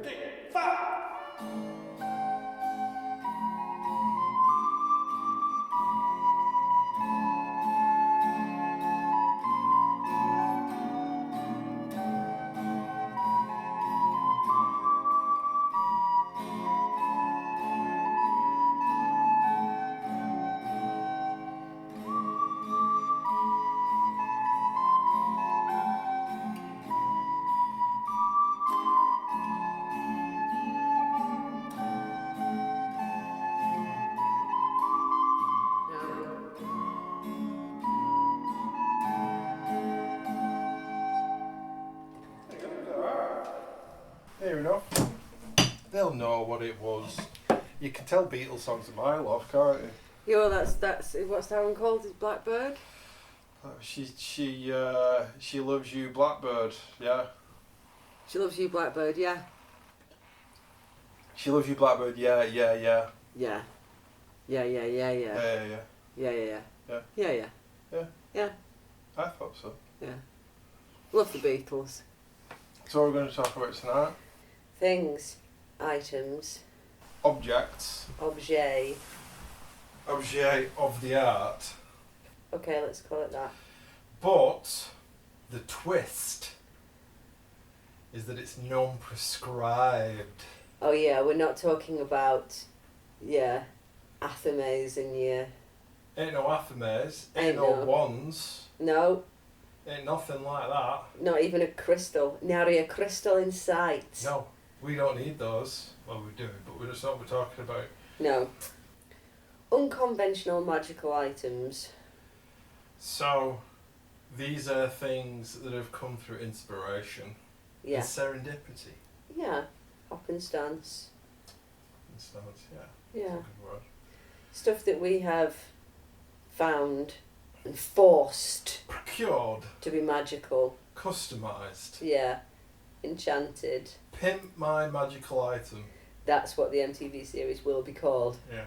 kick, five. Fair enough. They'll know what it was. You can tell Beatles songs a mile off, can't you? Yeah, well, that's what's that one called? Is Blackbird? She loves you, Blackbird. Yeah. She loves you, Blackbird. Yeah. She loves you, Blackbird. Yeah, yeah, yeah. Yeah. Yeah, yeah, yeah, yeah. Yeah, yeah, Yeah, yeah, yeah. yeah. Yeah, yeah. Yeah. Yeah. I thought so. Yeah. Love the Beatles. So what we're going to talk about tonight? Things, items, Objects. objet. Objet of the art. Okay, let's call it that. But the twist is that it's non-prescribed. Oh yeah, we're not talking about, athames in your... Ain't no athames, ain't Ain't no no. wands, No, ain't nothing like that. not even a crystal. Nary a crystal in sight. No, we don't need those. Well, we do, but that's not what we're talking about. No. Unconventional magical items. So, these are things that have come through inspiration Yeah. and serendipity. Yeah. Happenstance. Instance, yeah. Yeah. That's a good word. Stuff that we have found and forced Procured, to be magical. customised. Yeah. Enchanted. Pimp my magical item. That's what the MTV series will be called. Yeah.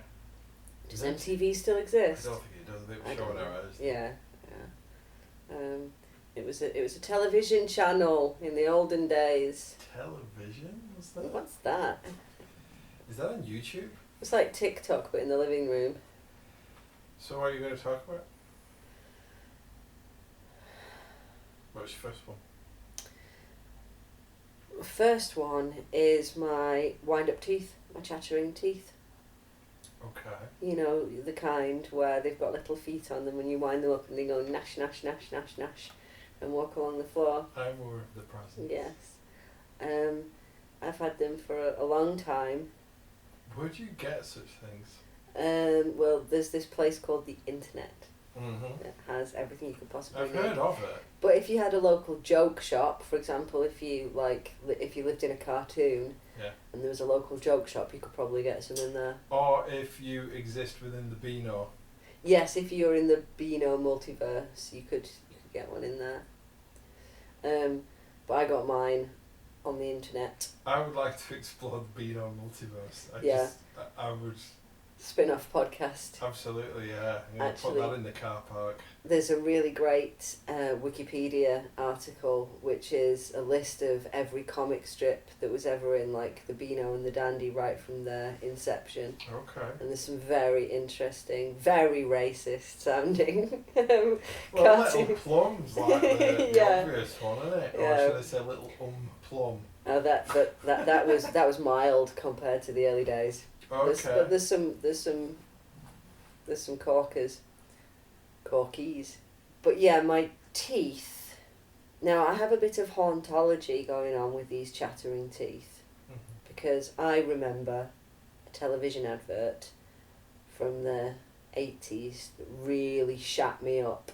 Does Is it? MTV still I exist? don't think it does. They I were showing don't our know. eyes. Yeah. It was a television channel in the olden days. Television? What's that? What's that? Is that on YouTube? It's like TikTok but in the living room. So what are you going to talk about? What's your first one? First one is my wind-up teeth, my chattering teeth. Okay. You know, the kind where they've got little feet on them and you wind them up and they go nash, nash, nash, nash, nash and walk along the floor. I'm more of the present. Yes. I've had them for a long time. Where'd you get such things? Well, there's this place called the Internet Mm-hmm. that has everything you could possibly I've need. heard of it. But if you had a local joke shop, for example, if you lived in a cartoon Yeah. and there was a local joke shop, you could probably get some in there. Or if you exist within the Beano. Yes, if you're in the Beano multiverse, you could get one in there. But I got mine on the Internet. I would like to explore the Beano multiverse. I would. Spin-off podcast. Absolutely, yeah. I'm going to put Actually- that in the car park. There's a really great Wikipedia article which is a list of every comic strip that was ever in like the Beano and the Dandy right from their inception. Okay. And there's some very interesting, very racist sounding Well, cartoon. Little Plum's like the Yeah. obvious one, isn't it? Yeah. Or should I say Little Plum? That was mild compared to the early days. Okay. There's some corkies. But yeah, my teeth. Now I have a bit of hauntology going on with these chattering teeth Mhm. because I remember a television advert from the 80s that really shat me up,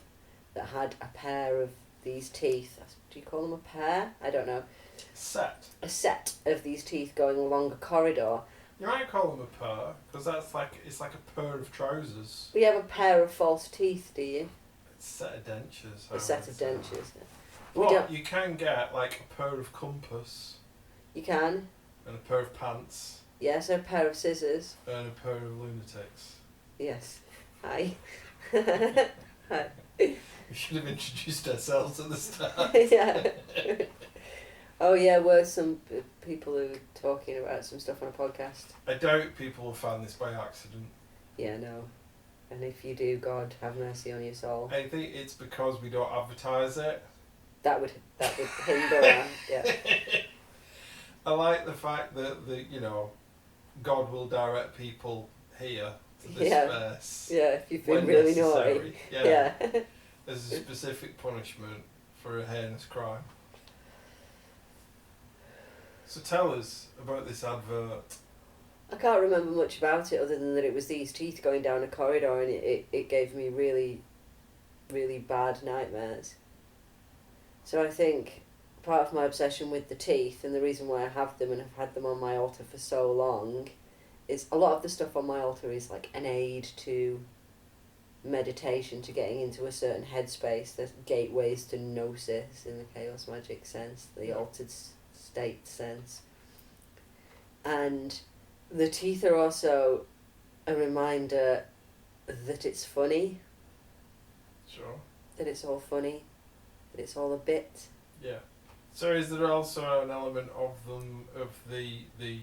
that had a pair of these teeth. Do you call them a pair? I don't know. Set. A set of these teeth going along a corridor. You might call them a pair, because it's like a pair of trousers. We have a pair of false teeth, do you? It's a set of dentures. A set of dentures. We But don't. you can get like a pair of compass, You can. and a pair of pants, Yes, a pair of scissors. and a pair of lunatics. Yes. Hi. Hi. We should have introduced ourselves at the start. Yeah. Oh yeah, were some people who were talking about some stuff on a podcast. I doubt people will find this by accident. Yeah, no. And if you do, God have mercy on your soul. I think it's because we don't advertise it. That would hinder our, yeah. I like the fact that God will direct people here to this verse. Yeah, if you've been when really necessary. naughty. Yeah. There's a specific punishment for a heinous crime. So tell us about this advert. I can't remember much about it other than that it was these teeth going down a corridor, and it gave me really, really bad nightmares. So I think part of my obsession with the teeth, and the reason why I have them and have had them on my altar for so long, is a lot of the stuff on my altar is like an aid to meditation, to getting into a certain headspace. There's gateways to gnosis in the chaos magic sense, the altered state sense. And the teeth are also a reminder that it's funny. Sure. That it's all funny. That it's all a bit. Yeah. So is there also an element of the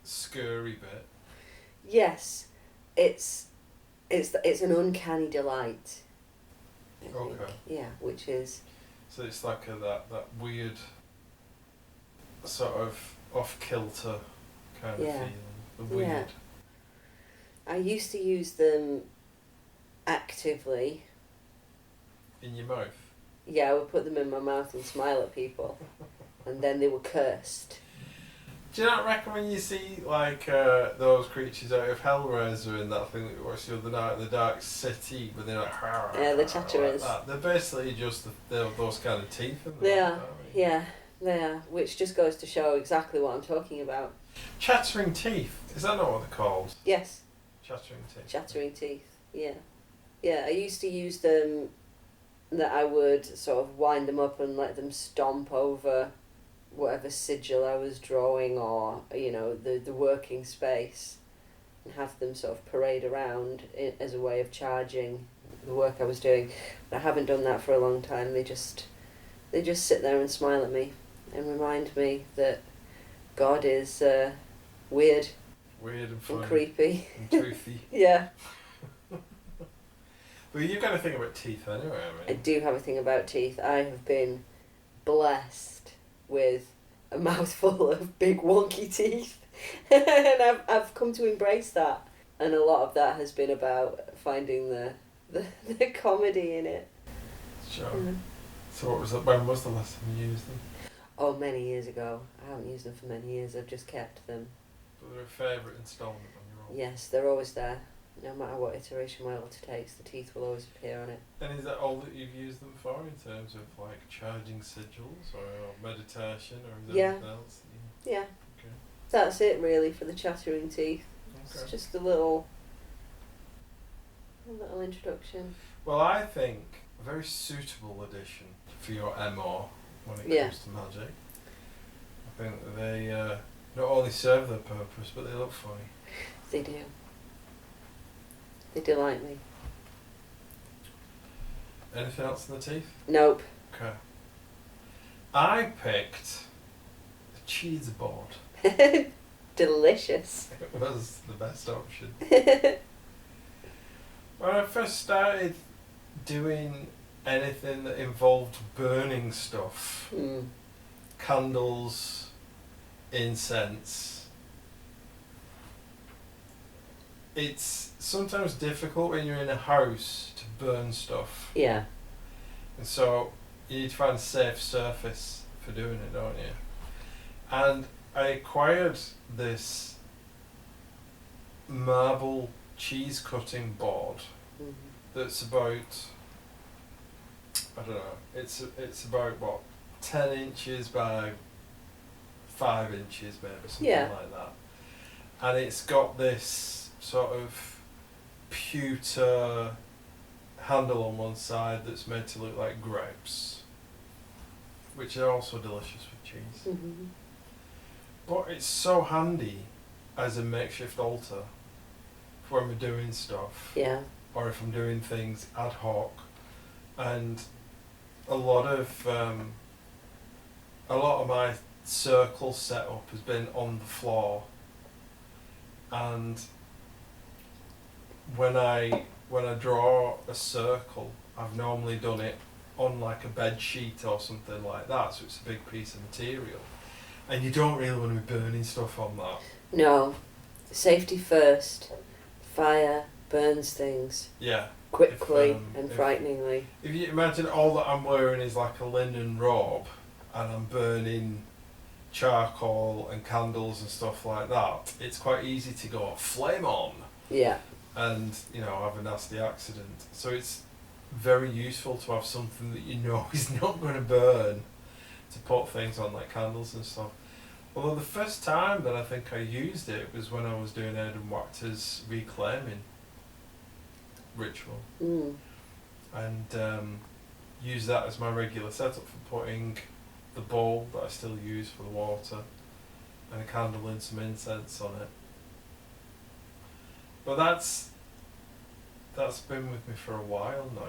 scurry bit? Yes, it's an uncanny delight. I think. Okay. Yeah, which is. So it's like that weird sort of off kilter kind of feeling. The weird. Yeah. I used to use them actively. In your mouth? Yeah, I would put them in my mouth and smile at people, and then they were cursed. Do you not reckon when you see like those creatures out of Hellraiser in that thing that we watched the other night, the Dark City, but they're like the chatterers. like that. They're basically just those kind of teeth. They are, yeah, they are. Which just goes to show exactly what I'm talking about. Chattering teeth. Is that not what they're called? Yes. Chattering teeth. Chattering teeth. Yeah, yeah. I used to use them. That I would sort of wind them up and let them stomp over whatever sigil I was drawing, or the working space, and have them sort of parade around as a way of charging the work I was doing. But I haven't done that for a long time. They just sit there and smile at me and remind me that God is weird and funny. And creepy. And toothy. Yeah. Well, you've got to think about teeth anyway, I do have a thing about teeth. I have been blessed with a mouthful of big wonky teeth. And I've come to embrace that. And a lot of that has been about finding the comedy in it. Sure. So what was it? When was the last time you used them? Oh, many years ago. I haven't used them for many years. I've just kept them. But they're a favourite instalment on your altar? Yes, they're always there. No matter what iteration my altar takes, the teeth will always appear on it. And is that all that you've used them for in terms of like charging sigils or meditation, or is there anything else? Yeah. Okay. That's it really for the chattering teeth. Okay. It's just a little introduction. Well, I think a very suitable addition for your MO when it comes to magic. I think that they not only serve their purpose, but they look funny. They do. They delight me. Anything else in the teeth? Nope. Okay. I picked the cheeseboard. Delicious. It was the best option. When I first started doing anything that involved burning stuff, candles, incense, it's sometimes difficult when you're in a house to burn stuff. Yeah. And so you need to find a safe surface for doing it, don't you? And I acquired this marble cheese cutting board that's about, I don't know, it's about what, 10 inches by 5 inches maybe, something like that. And it's got this sort of pewter handle on one side that's made to look like grapes, which are also delicious with cheese. But it's so handy as a makeshift altar for when we're doing stuff, or if I'm doing things ad hoc. And a lot of a lot of my circle setup has been on the floor, and when I draw a circle, I've normally done it on like a bed sheet or something like that, so it's a big piece of material, and you don't really want to be burning stuff on that. No, safety first. Fire burns things. Yeah. Quickly and frighteningly. If you imagine all that I'm wearing is like a linen robe, and I'm burning charcoal and candles and stuff like that, it's quite easy to go flame on. Yeah. And, you know, have a nasty accident. So it's very useful to have something that you know is not going to burn to put things on, like candles and stuff. Although the first time that I think I used it was when I was doing Ed and Wachter's reclaiming ritual. And use that as my regular setup for putting the bowl that I still use for the water and a candle and some incense on it. But that's been with me for a while now,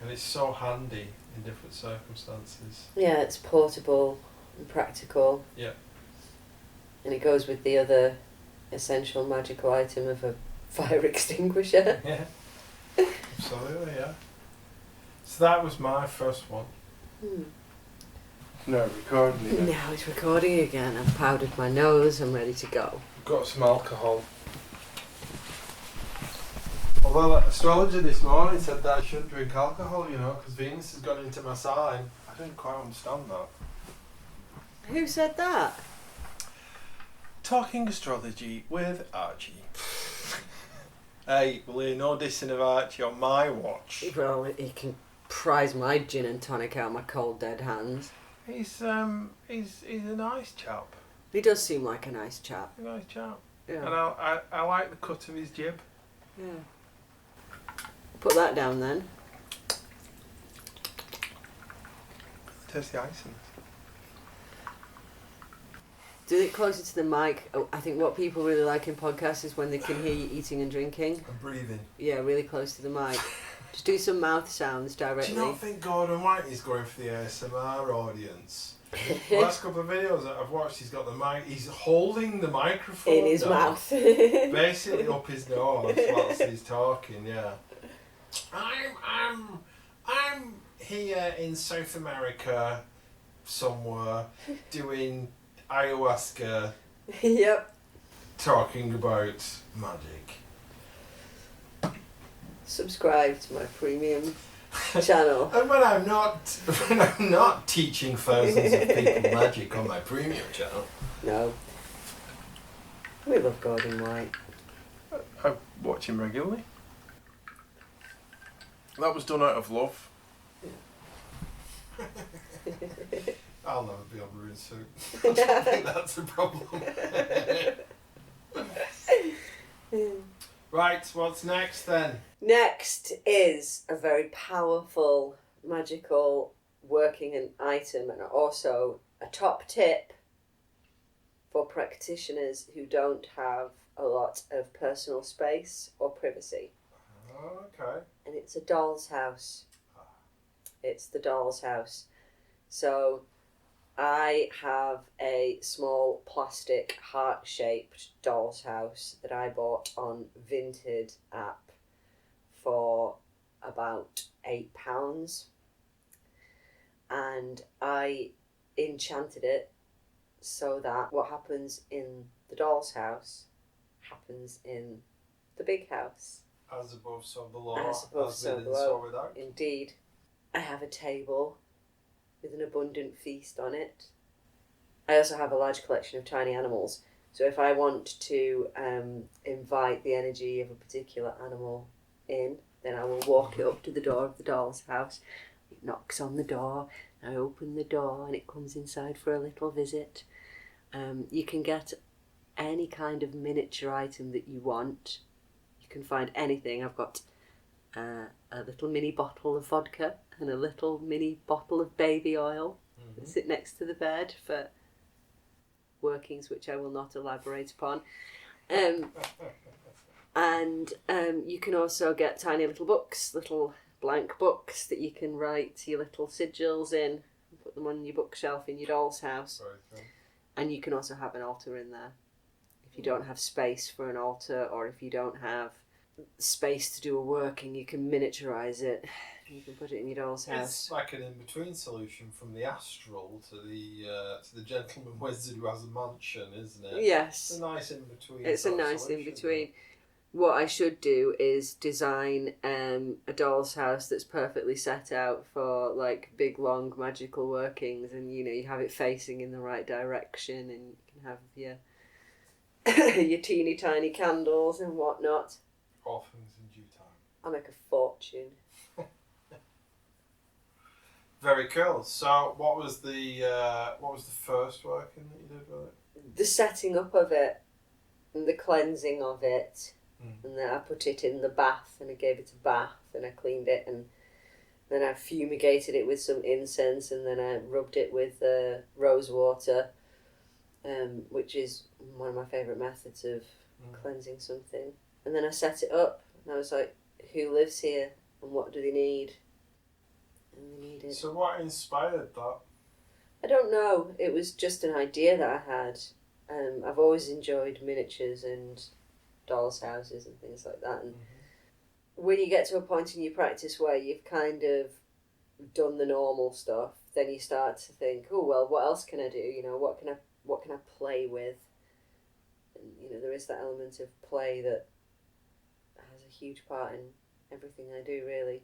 and it's so handy in different circumstances. Yeah, it's portable and practical. Yeah. And it goes with the other essential magical item of a fire extinguisher. Yeah, absolutely, yeah. So that was my first one. No, recording again. Now it's recording again. I've powdered my nose. I'm ready to go. Got some alcohol. Although astrologer this morning said that I shouldn't drink alcohol, you know, because Venus has gone into my sign. I didn't quite understand that. Who said that? Talking astrology with Archie. Hey, will you no dissing of Archie on my watch? Well, he can prise my gin and tonic out of my cold dead hands. He's a nice chap. He does seem like a nice chap. A nice chap. Yeah. And I like the cut of his jib. Yeah. Put that down then. Taste the ice in this. Do it closer to the mic. Oh, I think what people really like in podcasts is when they can hear you eating and drinking. And breathing. Yeah, really close to the mic. Just do some mouth sounds directly. Do you not think Gordon White is going for the ASMR audience? The last couple of videos that I've watched, he's got the mic. He's holding the microphone in his mouth, basically up his nose whilst he's talking. Yeah. I'm here in South America somewhere doing ayahuasca. Yep. Talking about magic. Subscribe to my premium channel. And when I'm not teaching thousands of people magic on my premium channel. No. We love Gordon White. I watch him regularly. That was done out of love. I'll never be on Maroon Suit. I don't think that's a problem. Right, what's next then? Next is a very powerful, magical working an item, and also a top tip for practitioners who don't have a lot of personal space or privacy. Oh, okay. And it's a doll's house. It's the doll's house. So I have a small plastic heart-shaped doll's house that I bought on Vinted app for about £8, and I enchanted it so that what happens in the doll's house happens in the big house. As above, so below. As above, so within, below. so without. Indeed. I have a table with an abundant feast on it. I also have a large collection of tiny animals. So if I want to invite the energy of a particular animal in, then I will walk it up to the door of the doll's house. It knocks on the door, I open the door, and it comes inside for a little visit. You can get any kind of miniature item that you want. You can find anything. I've got a little mini bottle of vodka and a little mini bottle of baby oil that sit next to the bed for workings which I will not elaborate upon. And you can also get tiny little books, little blank books that you can write your little sigils in, put put them on your bookshelf in your doll's house. Very cool. And you can also have an altar in there. If you don't have space for an altar, or if you don't have space to do a working, you can miniaturise it. You can put it in your doll's house. It's like an in-between solution from the astral to the gentleman wizard who has a mansion, isn't it? Yes. It's a nice in-between. It's a nice in-between. What I should do is design a doll's house that's perfectly set out for like big, long, magical workings, and you have it facing in the right direction, and you can have your your teeny tiny candles and whatnot. All things in due time. I'll make a fortune. Very cool. So, what was the first working that you did with it? The setting up of it, and the cleansing of it, and then I put it in the bath, and I gave it a bath, and I cleaned it, and then I fumigated it with some incense, and then I rubbed it with rose water, which is one of my favourite methods of cleansing something. And then I set it up, and I was like, who lives here, and what do they need? And they needed... So what inspired that? I don't know. It was just an idea that I had. I've always enjoyed miniatures and dolls' houses and things like that. And when you get to a point in your practice where you've kind of done the normal stuff, then you start to think, oh well, what else can I do? What can I play with? And there is that element of play that has a huge part in everything I do, really.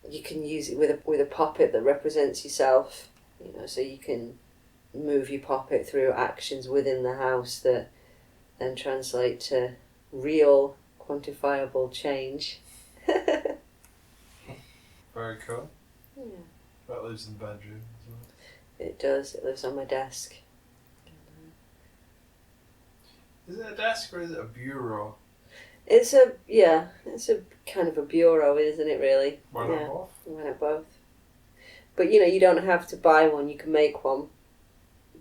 You can use it with a puppet that represents yourself, so you can move your puppet through actions within the house that then translate to real, quantifiable change. Very cool. Yeah. That lives in the bedroom as well. It does. It lives on my desk. Is it a desk or is it a bureau? It's a kind of a bureau, isn't it, really? Why not both? Why not both? But you don't have to buy one, you can make one.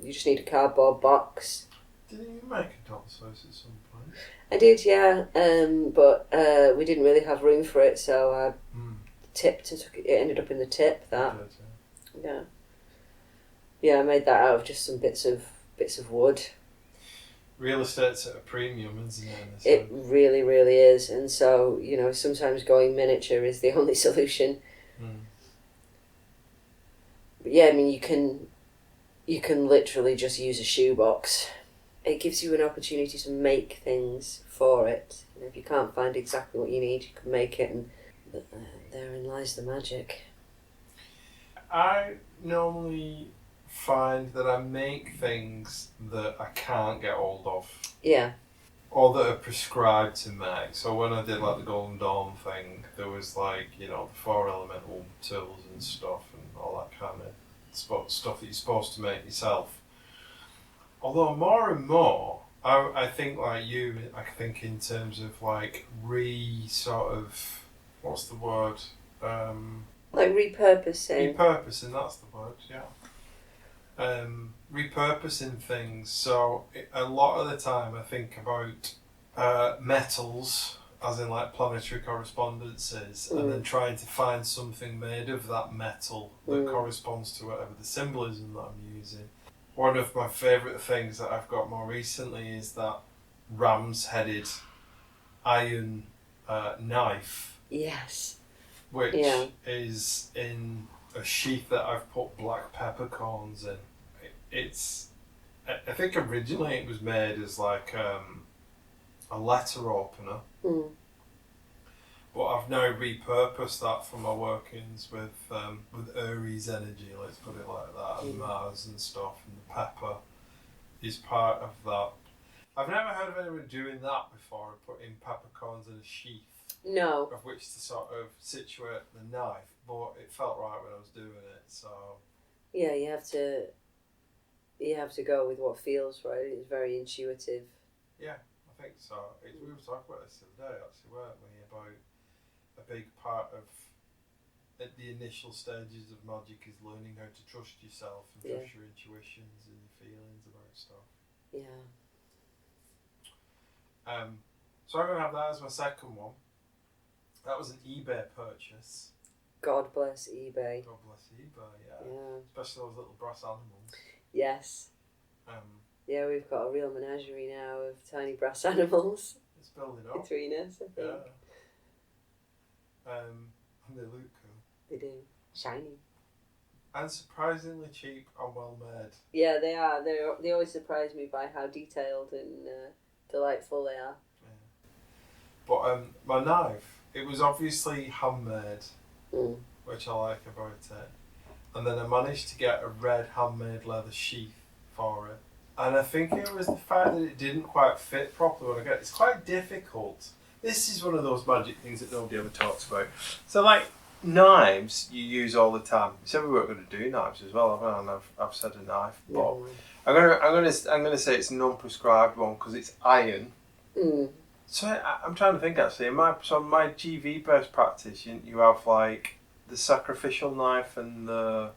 You just need a cardboard box. Didn't you make a doll's house at some point? I did, yeah, but we didn't really have room for it, so I tipped it. It ended up in the tip, that. Yeah, I made that out of just some bits of wood. Real estate's at a premium, isn't it? It really, really is, and so sometimes going miniature is the only solution. But yeah, I mean, you can literally just use a shoebox. It gives you an opportunity to make things for it. If you can't find exactly what you need, you can make it, and therein lies the magic. I normally find that I make things that I can't get hold of. Yeah. Or that are prescribed to make. So when I did like the Golden Dawn thing, there was like, the 4 elemental tools and stuff and all that kind of stuff that you're supposed to make yourself. Although more and more, I think like you, I think in terms of like what's the word? Like repurposing. Repurposing, that's the word, yeah. Repurposing things. So a lot of the time I think about metals, as in like planetary correspondences, and then trying to find something made of that metal that corresponds to whatever the symbolism that I'm using. One of my favourite things that I've got more recently is that ram's-headed iron knife. Yes. Which is in a sheath that I've put black peppercorns in. I think originally it was made as like a letter opener. But I've now repurposed that for my workings with Aries energy, let's put it like that, and Mars and stuff, and the pepper is part of that. I've never heard of anyone doing that before, putting peppercorns in a sheath. No. Of which to sort of situate the knife, but it felt right when I was doing it, so... Yeah, you have to go with what feels right. It's very intuitive. Yeah, I think so. We were talking about this the other day, actually, weren't we? About a big part of at the initial stages of magic is learning how to trust yourself and trust your intuitions and your feelings about stuff. Yeah. So I'm going to have that as my second one. That was an eBay purchase. God bless eBay. God bless eBay, yeah. Yeah. Especially those little brass animals. Yes. Yeah, we've got a real menagerie now of tiny brass animals. It's building up. Between us, I think. Yeah. And they look cool. They do. Shiny. And surprisingly cheap and well made. Yeah, they are. They always surprise me by how detailed and delightful they are. Yeah. But my knife, it was obviously handmade, which I like about it. And then I managed to get a red handmade leather sheath for it. And I think it was the fact that it didn't quite fit properly when I got it. It's quite difficult. This is one of those magic things that nobody ever talks about. So like knives you use all the time. You said we weren't going to do knives as well, haven't I? And I've said a knife, but I'm gonna say it's a non-prescribed one because it's iron. So I'm trying to think actually. In my GV best practice, you have like the sacrificial knife and the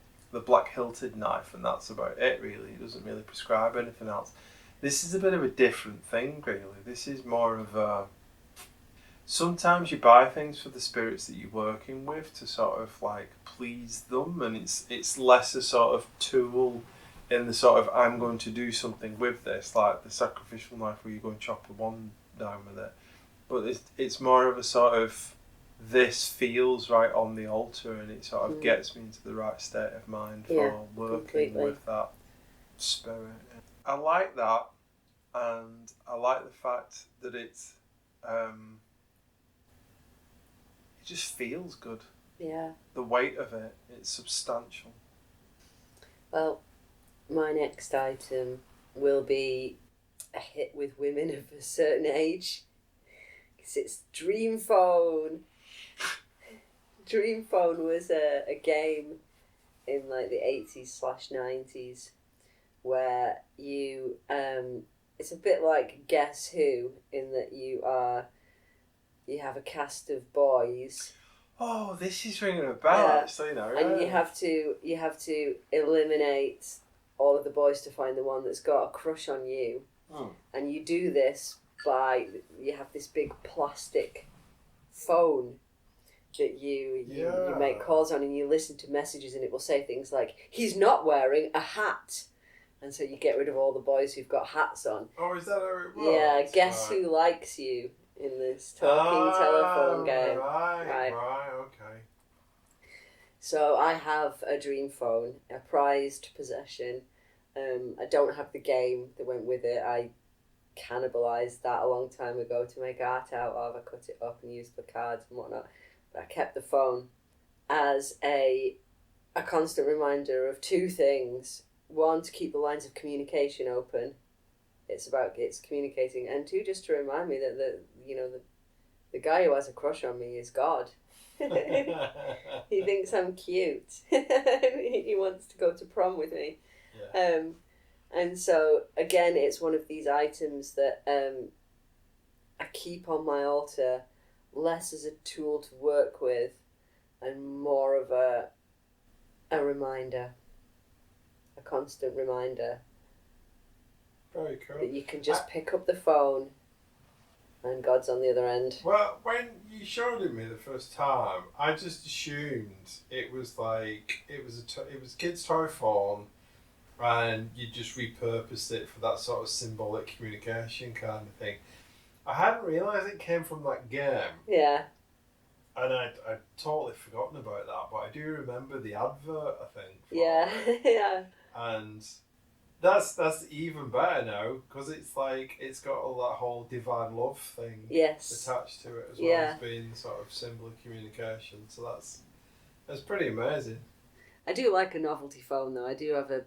black hilted knife, and that's about it really. It doesn't really prescribe anything else. This is a bit of a different thing really. This is more of a... Sometimes you buy things for the spirits that you're working with to sort of like please them, and it's less a sort of tool in the sort of I'm going to do something with this, like the sacrificial knife where you go and chop the one down with it. But it's more of a sort of this feels right on the altar, and it sort of gets me into the right state of mind for working with that spirit. I like that, and I like the fact that it's it just feels good. Yeah. The weight of it, it's substantial. Well, my next item will be a hit with women of a certain age, because it's Dream Phone. Dream Phone was a game in like the 80s/90s where you it's a bit like Guess Who in that you have a cast of boys. Oh, this is ringing a bell actually now. Yeah. And you have to eliminate all of the boys to find the one that's got a crush on you. And you do this by you have this big plastic phone that you make calls on, and you listen to messages, and it will say things like, "He's not wearing a hat," and so you get rid of all the boys who've got hats on. Oh, is that how it works? Yeah, guess who likes you in this talking telephone game. Right, okay. So I have a Dream Phone, a prized possession. I don't have the game that went with it. I cannibalised that a long time ago to make art out of. I cut it up and used the cards and whatnot. But I kept the phone as a constant reminder of two things. One, to keep the lines of communication open. It's communicating. And two, just to remind me that the guy who has a crush on me is God. He thinks I'm cute. He wants to go to prom with me. Yeah. And so again, it's one of these items that I keep on my altar, less as a tool to work with, and more of a reminder, a constant reminder. Very cool. That you can just pick up the phone, and God's on the other end. Well, when you showed it me the first time, I just assumed it was like it was a kid's toy phone, and you just repurposed it for that sort of symbolic communication kind of thing. I hadn't realised it came from that game. Yeah. And I'd totally forgotten about that, but I do remember the advert, I think. Yeah, yeah. And that's even better now, because it's like, it's got all that whole divine love thing attached to it as well as being sort of symbol of communication. So that's pretty amazing. I do like a novelty phone though. I have a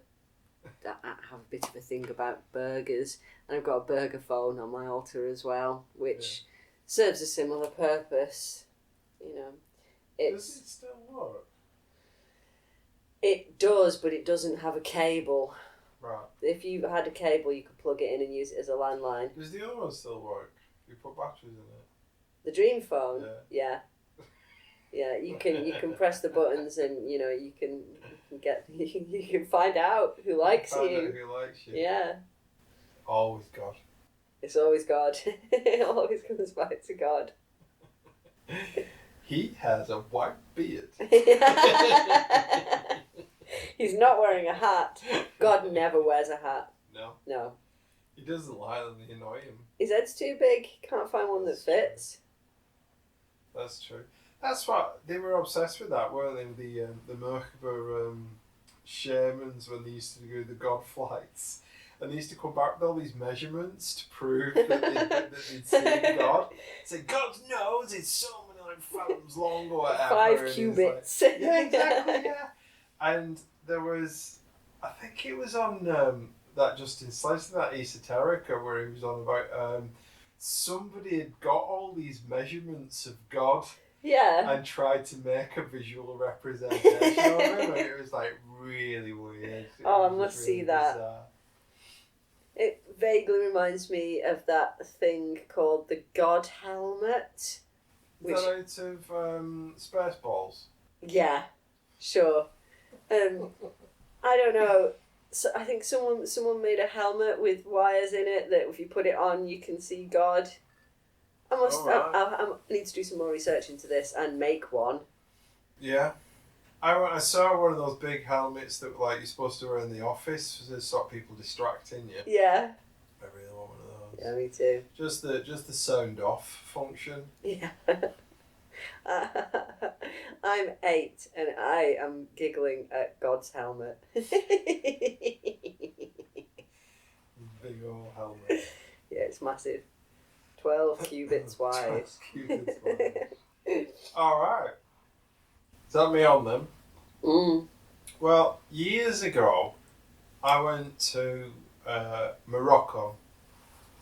bit of a thing about burgers, and I've got a burger phone on my altar as well, which serves a similar purpose. You know, does it still work? It does, but it doesn't have a cable. Right. If you had a cable, you could plug it in and use it as a landline. Does the other one still work? You put batteries in it. The Dream Phone. Yeah. Yeah, you can press the buttons, and you can find out who likes you. Find out who likes you. Yeah. Always God. It's always God. It always comes back to God. He has a white beard. He's not wearing a hat. God never wears a hat. No. No. He doesn't like them, they annoy him. His head's too big. Can't find one that fits. That's true. That's what they were obsessed with. That weren't they? The Merkaba shamans, when they used to do the god flights, and they used to come back with all these measurements to prove that they'd seen God. Say God's nose is so many like fathoms long or whatever. 5 cubits. Like, yeah, exactly. Yeah. And there was, I think it was on that Justin Slice, that Esoterica, where he was on about somebody had got all these measurements of God. Yeah. And tried to make a visual representation of him. And it was like really weird. I must see that. Bizarre. It vaguely reminds me of that thing called the God helmet. Which... Is that out of Spaceballs? Yeah, sure. I don't know. So I think someone made a helmet with wires in it that if you put it on, you can see God. I need to do some more research into this and make one. Yeah. I saw one of those big helmets that like you're supposed to wear in the office to stop people distracting you. Yeah. I really want one of those. Yeah, me too. Just the sound off function. Yeah. I'm 8 and I am giggling at God's helmet. Big old helmet. Yeah, it's massive. 12 cubits wide. 12 cubits wide. Alright. Is that me on them? Well, years ago, I went to Morocco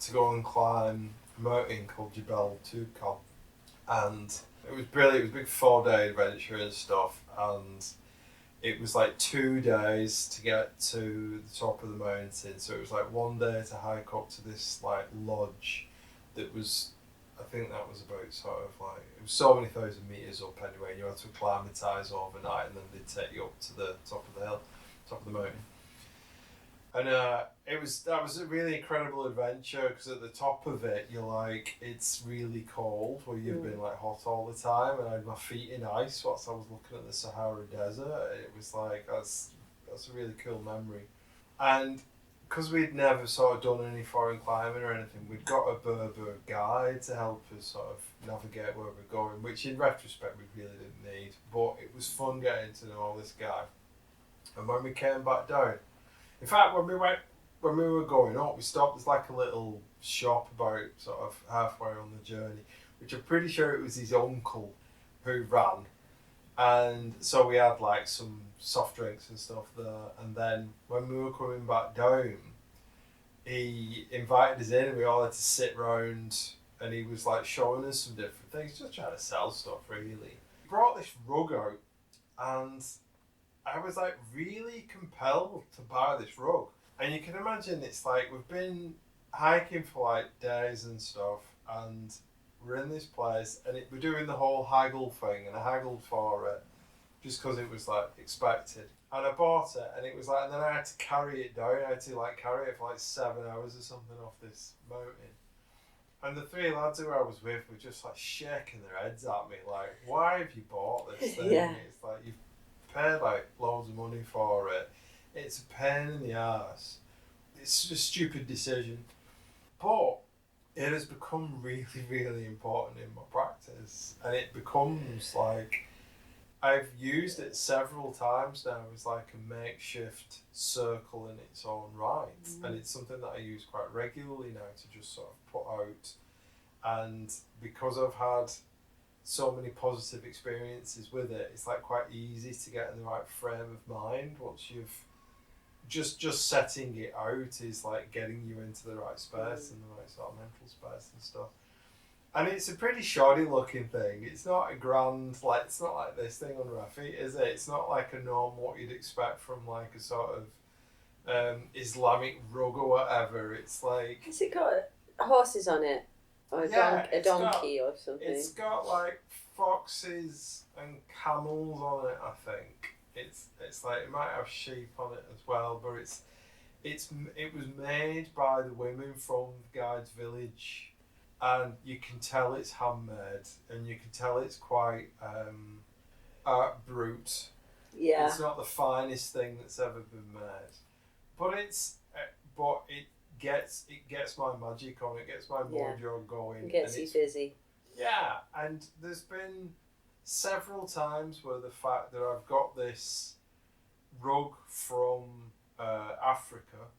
to go and climb a mountain called Jebel Toubkal. And it was brilliant. It was a big 4-day adventure and stuff. And it was like 2 days to get to the top of the mountain. So it was like 1 day to hike up to this like lodge. That was, I think that was about sort of like, it was so many thousand metres up anyway, and you had to acclimatise overnight, and then they'd take you up to the top of the hill, top of the mountain. And that was a really incredible adventure, because at the top of it, you're like, it's really cold, where you've been like hot all the time, and I had my feet in ice whilst I was looking at the Sahara Desert. It was like, that's a really cool memory. And because we'd never sort of done any foreign climbing or anything, we'd got a Berber guide to help us sort of navigate where we're going, which in retrospect we really didn't need, but it was fun getting to know this guy. And when we came back down, in fact when we were going up, we stopped, there's like a little shop about sort of halfway on the journey, which I'm pretty sure it was his uncle who ran. And so we had like some soft drinks and stuff there, and then when we were coming back down, he invited us in and we all had to sit round, and he was like showing us some different things, just trying to sell stuff really. He brought this rug out, and I was like really compelled to buy this rug. And you can imagine, it's like we've been hiking for like days and stuff, and we're in this place, and we're doing the whole haggle thing, and I haggled for it just because it was like expected. And I bought it, and it was like, and then I had to carry it down. I had to like carry it for like 7 hours or something off this mountain. And the 3 lads who I was with were just like shaking their heads at me, like, why have you bought this thing? Yeah. It's like, you've paid like loads of money for it. It's a pain in the arse. It's a stupid decision. But it has become really, really important in my practice. And it becomes like, I've used it several times now as like a makeshift circle in its own right. And it's something that I use quite regularly now to just sort of put out. And because I've had so many positive experiences with it, it's like quite easy to get in the right frame of mind once you've just setting it out is like getting you into the right space and the right sort of mental space and stuff. And it's a pretty shoddy looking thing. It's not a grand, like, it's not like this thing under our feet, is it? It's not like a norm what you'd expect from like a sort of Islamic rug or whatever. It's like, has it got horses on it? Or a donkey or something? It's got like foxes and camels on it, I think. It's like, it might have sheep on it as well, but it was made by the women from the guide's village and you can tell it's handmade, and you can tell it's quite art brute. Yeah. It's not the finest thing that's ever been made, but it gets my magic on. It gets my mojo going. It gets you busy. Yeah, and there's been several times where the fact that I've got this rug from Africa,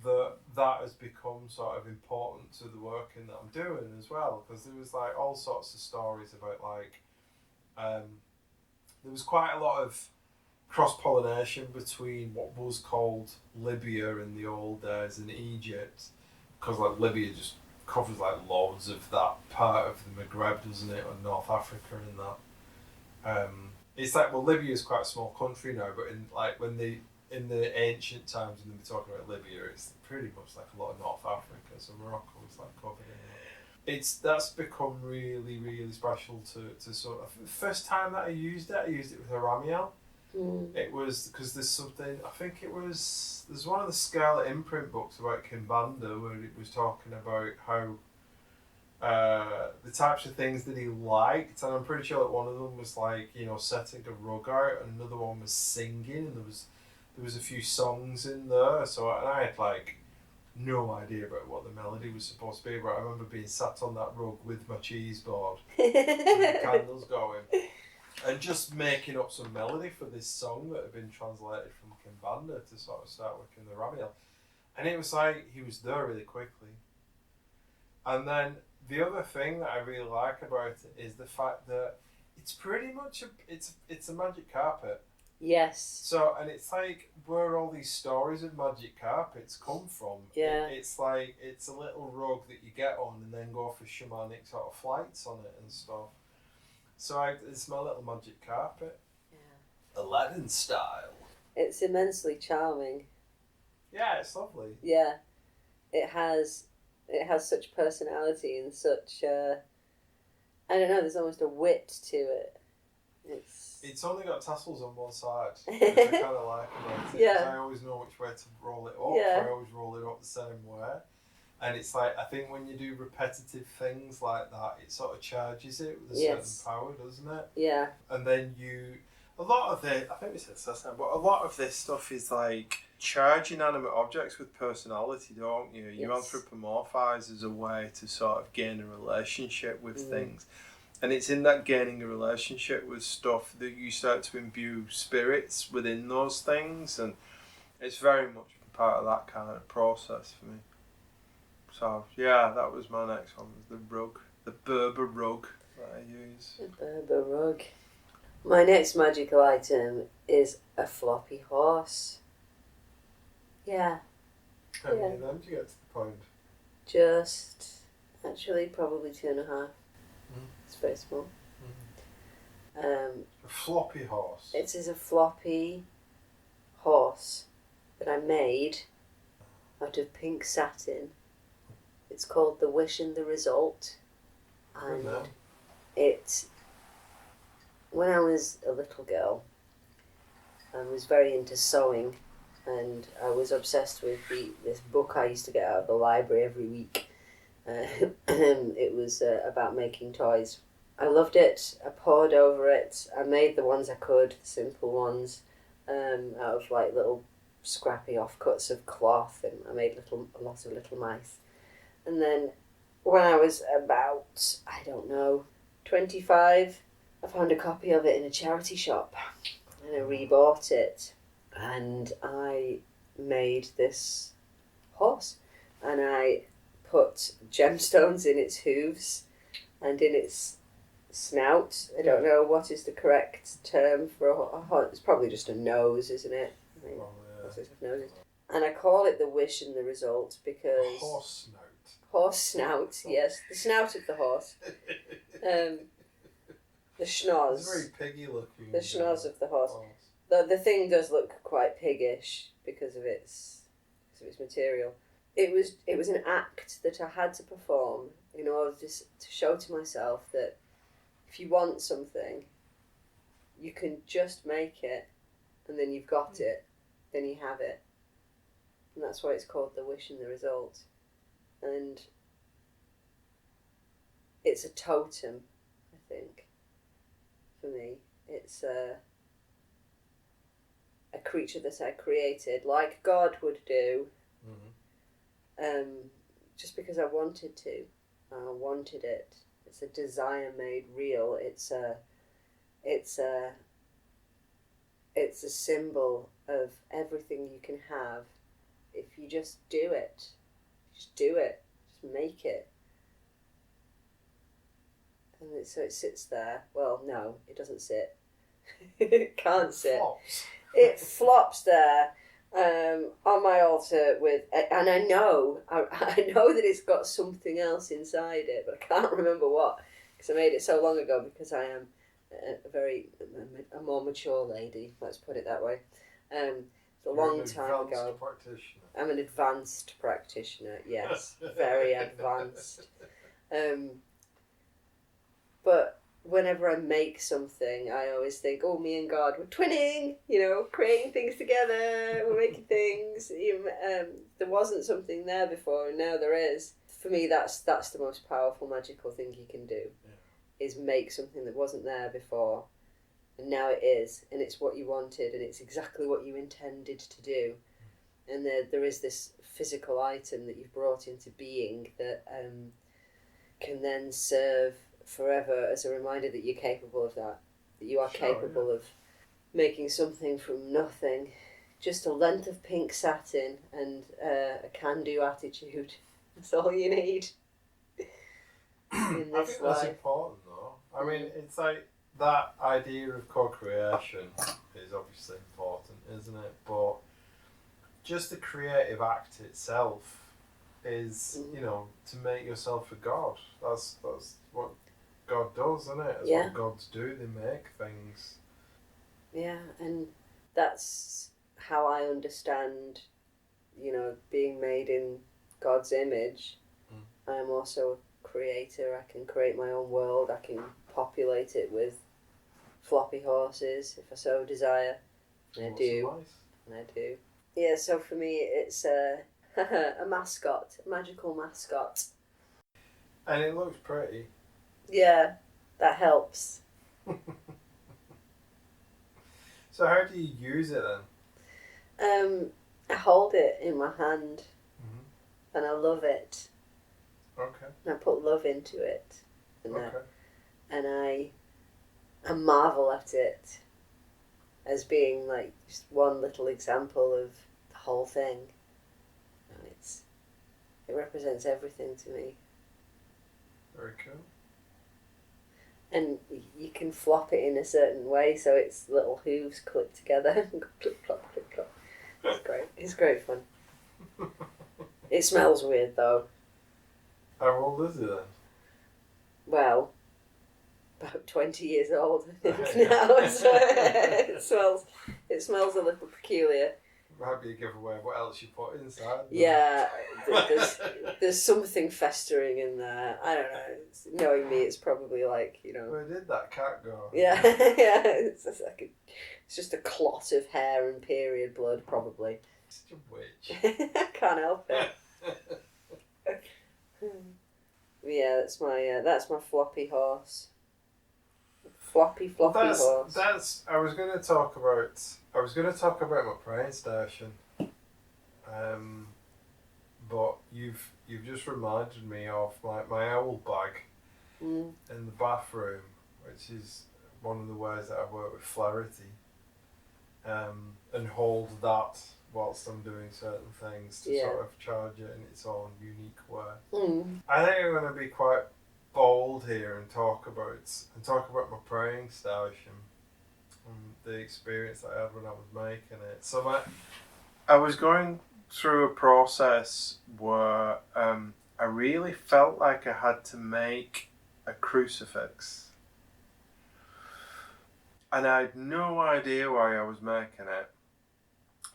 that has become sort of important to the working that I'm doing as well, because there was like all sorts of stories about like there was quite a lot of cross-pollination between what was called Libya in the old days and Egypt, because like Libya just covers like loads of that part of the Maghreb, doesn't it, or North Africa and that. It's like, well, Libya is quite a small country now, but in the ancient times when they were talking about Libya, it's pretty much like a lot of North Africa, so Morocco is like covered in it. That's become really, really special to sort of. The first time that I used it with a Ramiel. It was because there's something, I think there's one of the Scarlet imprint books about Kimbanda where it was talking about how the types of things that he liked, and I'm pretty sure that one of them was like, setting a rug out, and another one was singing, and there was a few songs in there, so I had like no idea about what the melody was supposed to be, but I remember being sat on that rug with my cheese board with the candles going and just making up some melody for this song that had been translated from Kimbanda to sort of start working the Ramiel. And it was like he was there really quickly. And then the other thing that I really like about it is the fact that it's pretty much it's a magic carpet. Yes. So, and it's like where all these stories of magic carpets come from. Yeah. It's like it's a little rug that you get on and then go for shamanic sort of flights on it and stuff. So it's my little magic carpet. Yeah. Aladdin style. It's immensely charming. Yeah, it's lovely. Yeah. It has such personality and such I don't know, there's almost a wit to it. It's only got tassels on one side, which I kind of like about it. Yeah. I always know which way to roll it up. Yeah. I always roll it up the same way. And it's like, I think when you do repetitive things like that, it sort of charges it with a certain power, doesn't it? Yeah. And then a lot of it, I think we said this last time, but a lot of this stuff is like charging animate objects with personality, don't you? You anthropomorphise as a way to sort of gain a relationship with things. And it's in that gaining a relationship with stuff that you start to imbue spirits within those things, and it's very much part of that kind of process for me. So, yeah, that was my next one, was the rug. The Berber rug that I use. The Berber rug. My next magical item is a floppy horse. Yeah. How many of them do you get to the point? Just, actually, probably 2.5. It's very small. A floppy horse? It is a floppy horse that I made out of pink satin. It's called The Wish and the Result, and when I was a little girl, I was very into sewing, and I was obsessed with this book I used to get out of the library every week. It was about making toys. I loved it. I pored over it. I made the ones I could, the simple ones, out of like little scrappy offcuts of cloth, and I made lots of little mice. And then when I was about, 25, I found a copy of it in a charity shop, and I rebought it, and I made this horse, and I put gemstones in its hooves and in its snout. I don't know what is the correct term for a horse. It's probably just a nose, isn't it? I mean, horses have noses. And I call it the wish and the result because... Horse snout. Horse snout, yes. The snout of the horse. The schnoz. It's very piggy looking. The schnoz of the horse. The thing does look quite piggish because of its material. It was an act that I had to perform in order to show to myself that if you want something, you can just make it, and then you've got it, then you have it. And that's why it's called the wish and the result. And it's a totem, I think. For me, it's a creature that I created, like God would do, just because I wanted to. I wanted it. It's a desire made real. It's a symbol of everything you can have if you just do it. Just do it. Just make it. And so it sits there. Well, no, it doesn't sit. It can't sit. It flops there on my altar with, and I know that it's got something else inside it, but I can't remember what, because I made it so long ago. Because I am a more mature lady. Let's put it that way. It's a long time ago. Practitioner. I'm an advanced practitioner. Yes, very advanced. But whenever I make something, I always think, oh, me and God, we're twinning, creating things together, we're making things. There wasn't something there before, and now there is. For me, that's the most powerful, magical thing you can do, is make something that wasn't there before, and now it is, and it's what you wanted, and it's exactly what you intended to do. And there is this physical item that you've brought into being that can then serve forever as a reminder that you're capable of that you are capable of making something from nothing. Just a length of pink satin and a can-do attitude. That's all you need in this I think that's important, though. I mean, it's like that idea of co-creation is obviously important, isn't it? But just the creative act itself is, to make yourself a god. That's what God does, isn't it? That's what gods do. They make things. Yeah, and that's how I understand, being made in God's image. I'm also a creator. I can create my own world. I can populate it with floppy horses if I so desire. And I do. Nice. And I do. Yeah, so for me it's a mascot, a magical mascot. And it looks pretty. Yeah, that helps. So how do you use it then? I hold it in my hand, and I love it. Okay. And I put love into it, and okay. I marvel at it as being like just one little example of the whole thing. And it represents everything to me. Very cool. And you can flop it in a certain way so its little hooves clip together. Clip, clop, clip, clop. It's great. It's great fun. It smells weird though. How old is it then? Well, about 20 years old I think now. So it smells a little peculiar. Might be a giveaway of what else you put inside. Yeah, there's something festering in there. I don't know. Knowing me, it's probably like, Where did that cat go? Yeah, yeah. It's just a clot of hair and period blood, probably. Such a witch. I can't help it. Yeah, that's my floppy horse. Floppy horse. I was going to talk about my praying station, but you've just reminded me of my owl bag in the bathroom, which is one of the ways that I work with Flaherty, and hold that whilst I'm doing certain things to sort of charge it in its own unique way. I think I'm going to be quite bold here and talk about my praying station and the experience that I had when I was making it. So I was going through a process where I really felt like I had to make a crucifix, and I had no idea why I was making it,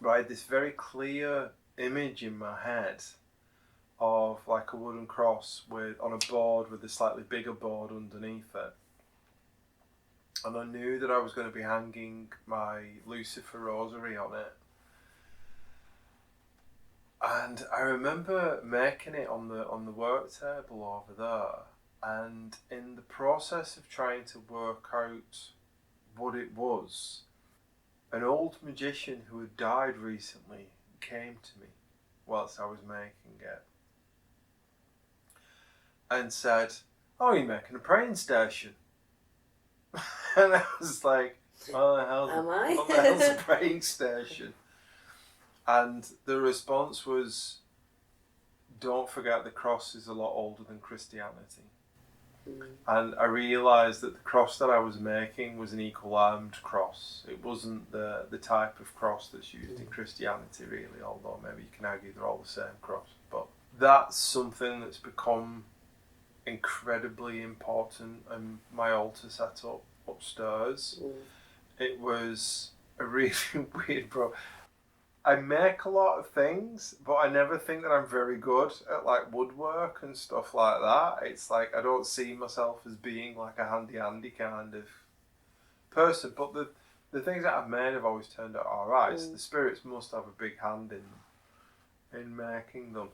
but I had this very clear image in my head of like a wooden cross on a board with a slightly bigger board underneath it. And I knew that I was going to be hanging my Lucifer rosary on it. And I remember making it on the work table over there, And in the process of trying to work out what it was, an old magician who had died recently came to me whilst I was making it and said, "Oh, you're making a praying station." And I was like, "What the hell's a praying station?" And the response was, "Don't forget the cross is a lot older than Christianity." And I realised that the cross that I was making was an equal-armed cross. It wasn't the type of cross that's used in Christianity, really, although maybe you can argue they're all the same cross. But that's something that's become incredibly important in my altar setup upstairs. It was a really weird I make a lot of things, but I never think that I'm very good at like woodwork and stuff like that. It's like I don't see myself as being like a handy kind of person. But the things that I've made have always turned out alright. So the spirits must have a big hand in making them.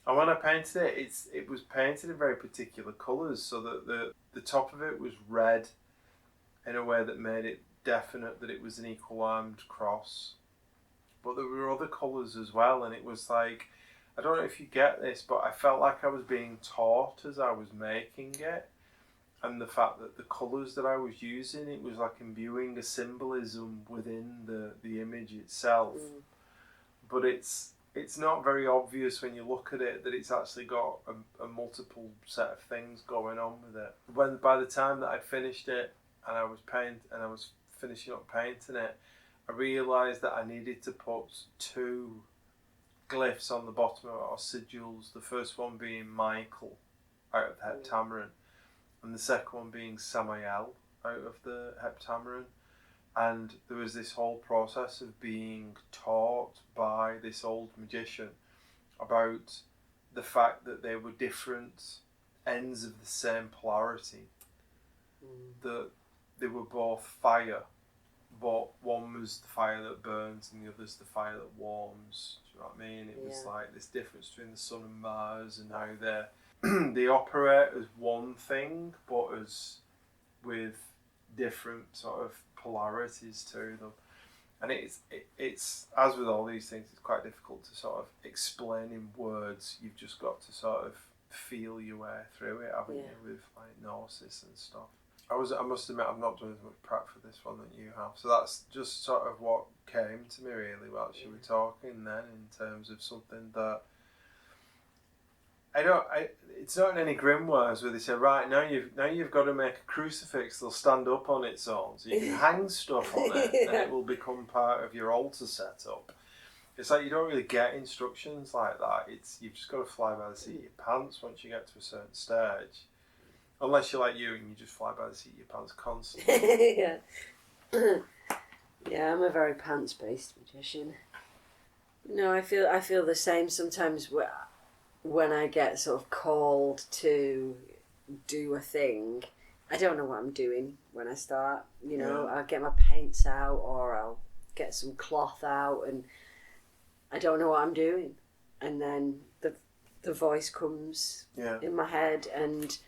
And when I painted it, it was painted in very particular colours, so that the top of it was red in a way that made it definite that it was an equal-armed cross. But there were other colours as well, and it was like, I don't know if you get this, but I felt like I was being taught as I was making it, and the fact that the colours that I was using, it was like imbuing a symbolism within the image itself. But it's not very obvious when you look at it that it's actually got a multiple set of things going on with it. By the time that I'd finished it and I was finishing up painting it, I realised that I needed to put 2 glyphs on the bottom of it, or sigils. The first one being Michael out of the Heptameron, and the second one being Samael out of the Heptameron. And there was this whole process of being taught by this old magician about the fact that they were different ends of the same polarity. That they were both fire, but one was the fire that burns and the other's the fire that warms. Do you know what I mean? It was like this difference between the sun and Mars, and how they operate as one thing, but as with different sort of polarities to them. And it's as with all these things, it's quite difficult to sort of explain in words. You've just got to sort of feel your way through it, haven't you, with like gnosis and stuff. I must admit, I've not done as much prep for this one that you have. So that's just sort of what came to me really whilst you were talking then, in terms of something that it's not in any grimoires where they say, right, now you've got to make a crucifix that'll stand up on its own, so you can hang stuff on it and it will become part of your altar setup. It's like you don't really get instructions like that. You've just got to fly by the seat of your pants once you get to a certain stage. Unless you're like you and you just fly by the seat of your pants constantly. Yeah, I'm a very pants-based magician. No, I feel the same sometimes when I get sort of called to do a thing. I don't know what I'm doing when I start. You know, I'll get my paints out or I'll get some cloth out and I don't know what I'm doing. And then the voice comes in my head, and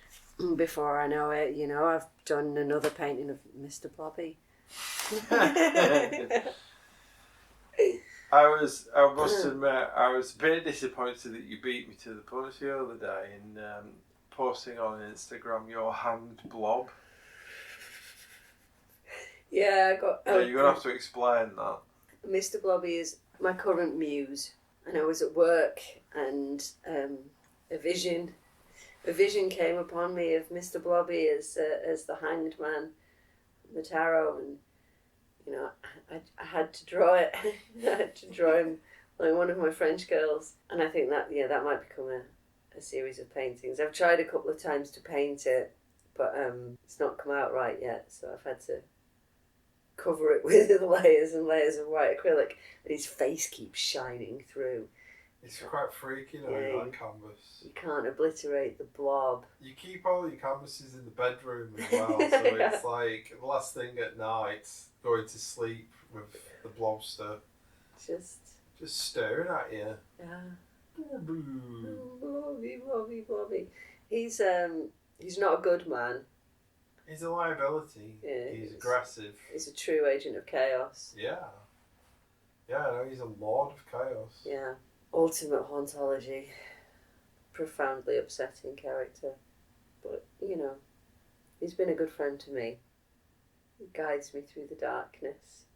before I know it, you know, I've done another painting of Mr Blobby. I must admit, I was a bit disappointed that you beat me to the punch the other day in posting on Instagram your hanged blob. Yeah, I got... you're going to have to explain that. Mr Blobby is my current muse, and I was at work and a vision came upon me of Mr Blobby as the hanged man from the tarot, and you know, I had to draw it. I had to draw him like one of my French girls, and I think that might become a series of paintings. I've tried a couple of times to paint it, but it's not come out right yet, so I've had to cover it with layers and layers of white acrylic, and his face keeps shining through. It's quite freaky, that canvas. You can't obliterate the blob. You keep all your canvases in the bedroom as well, so it's like the last thing at night, going to sleep with the blobster. Just staring at you. Yeah. Blobby. He's He's not a good man. He's a liability. Yeah, he's aggressive. He's a true agent of chaos. Yeah. Yeah, no, he's a lord of chaos. Yeah. Ultimate hauntology. Profoundly upsetting character. But, you know, he's been a good friend to me. He guides me through the darkness.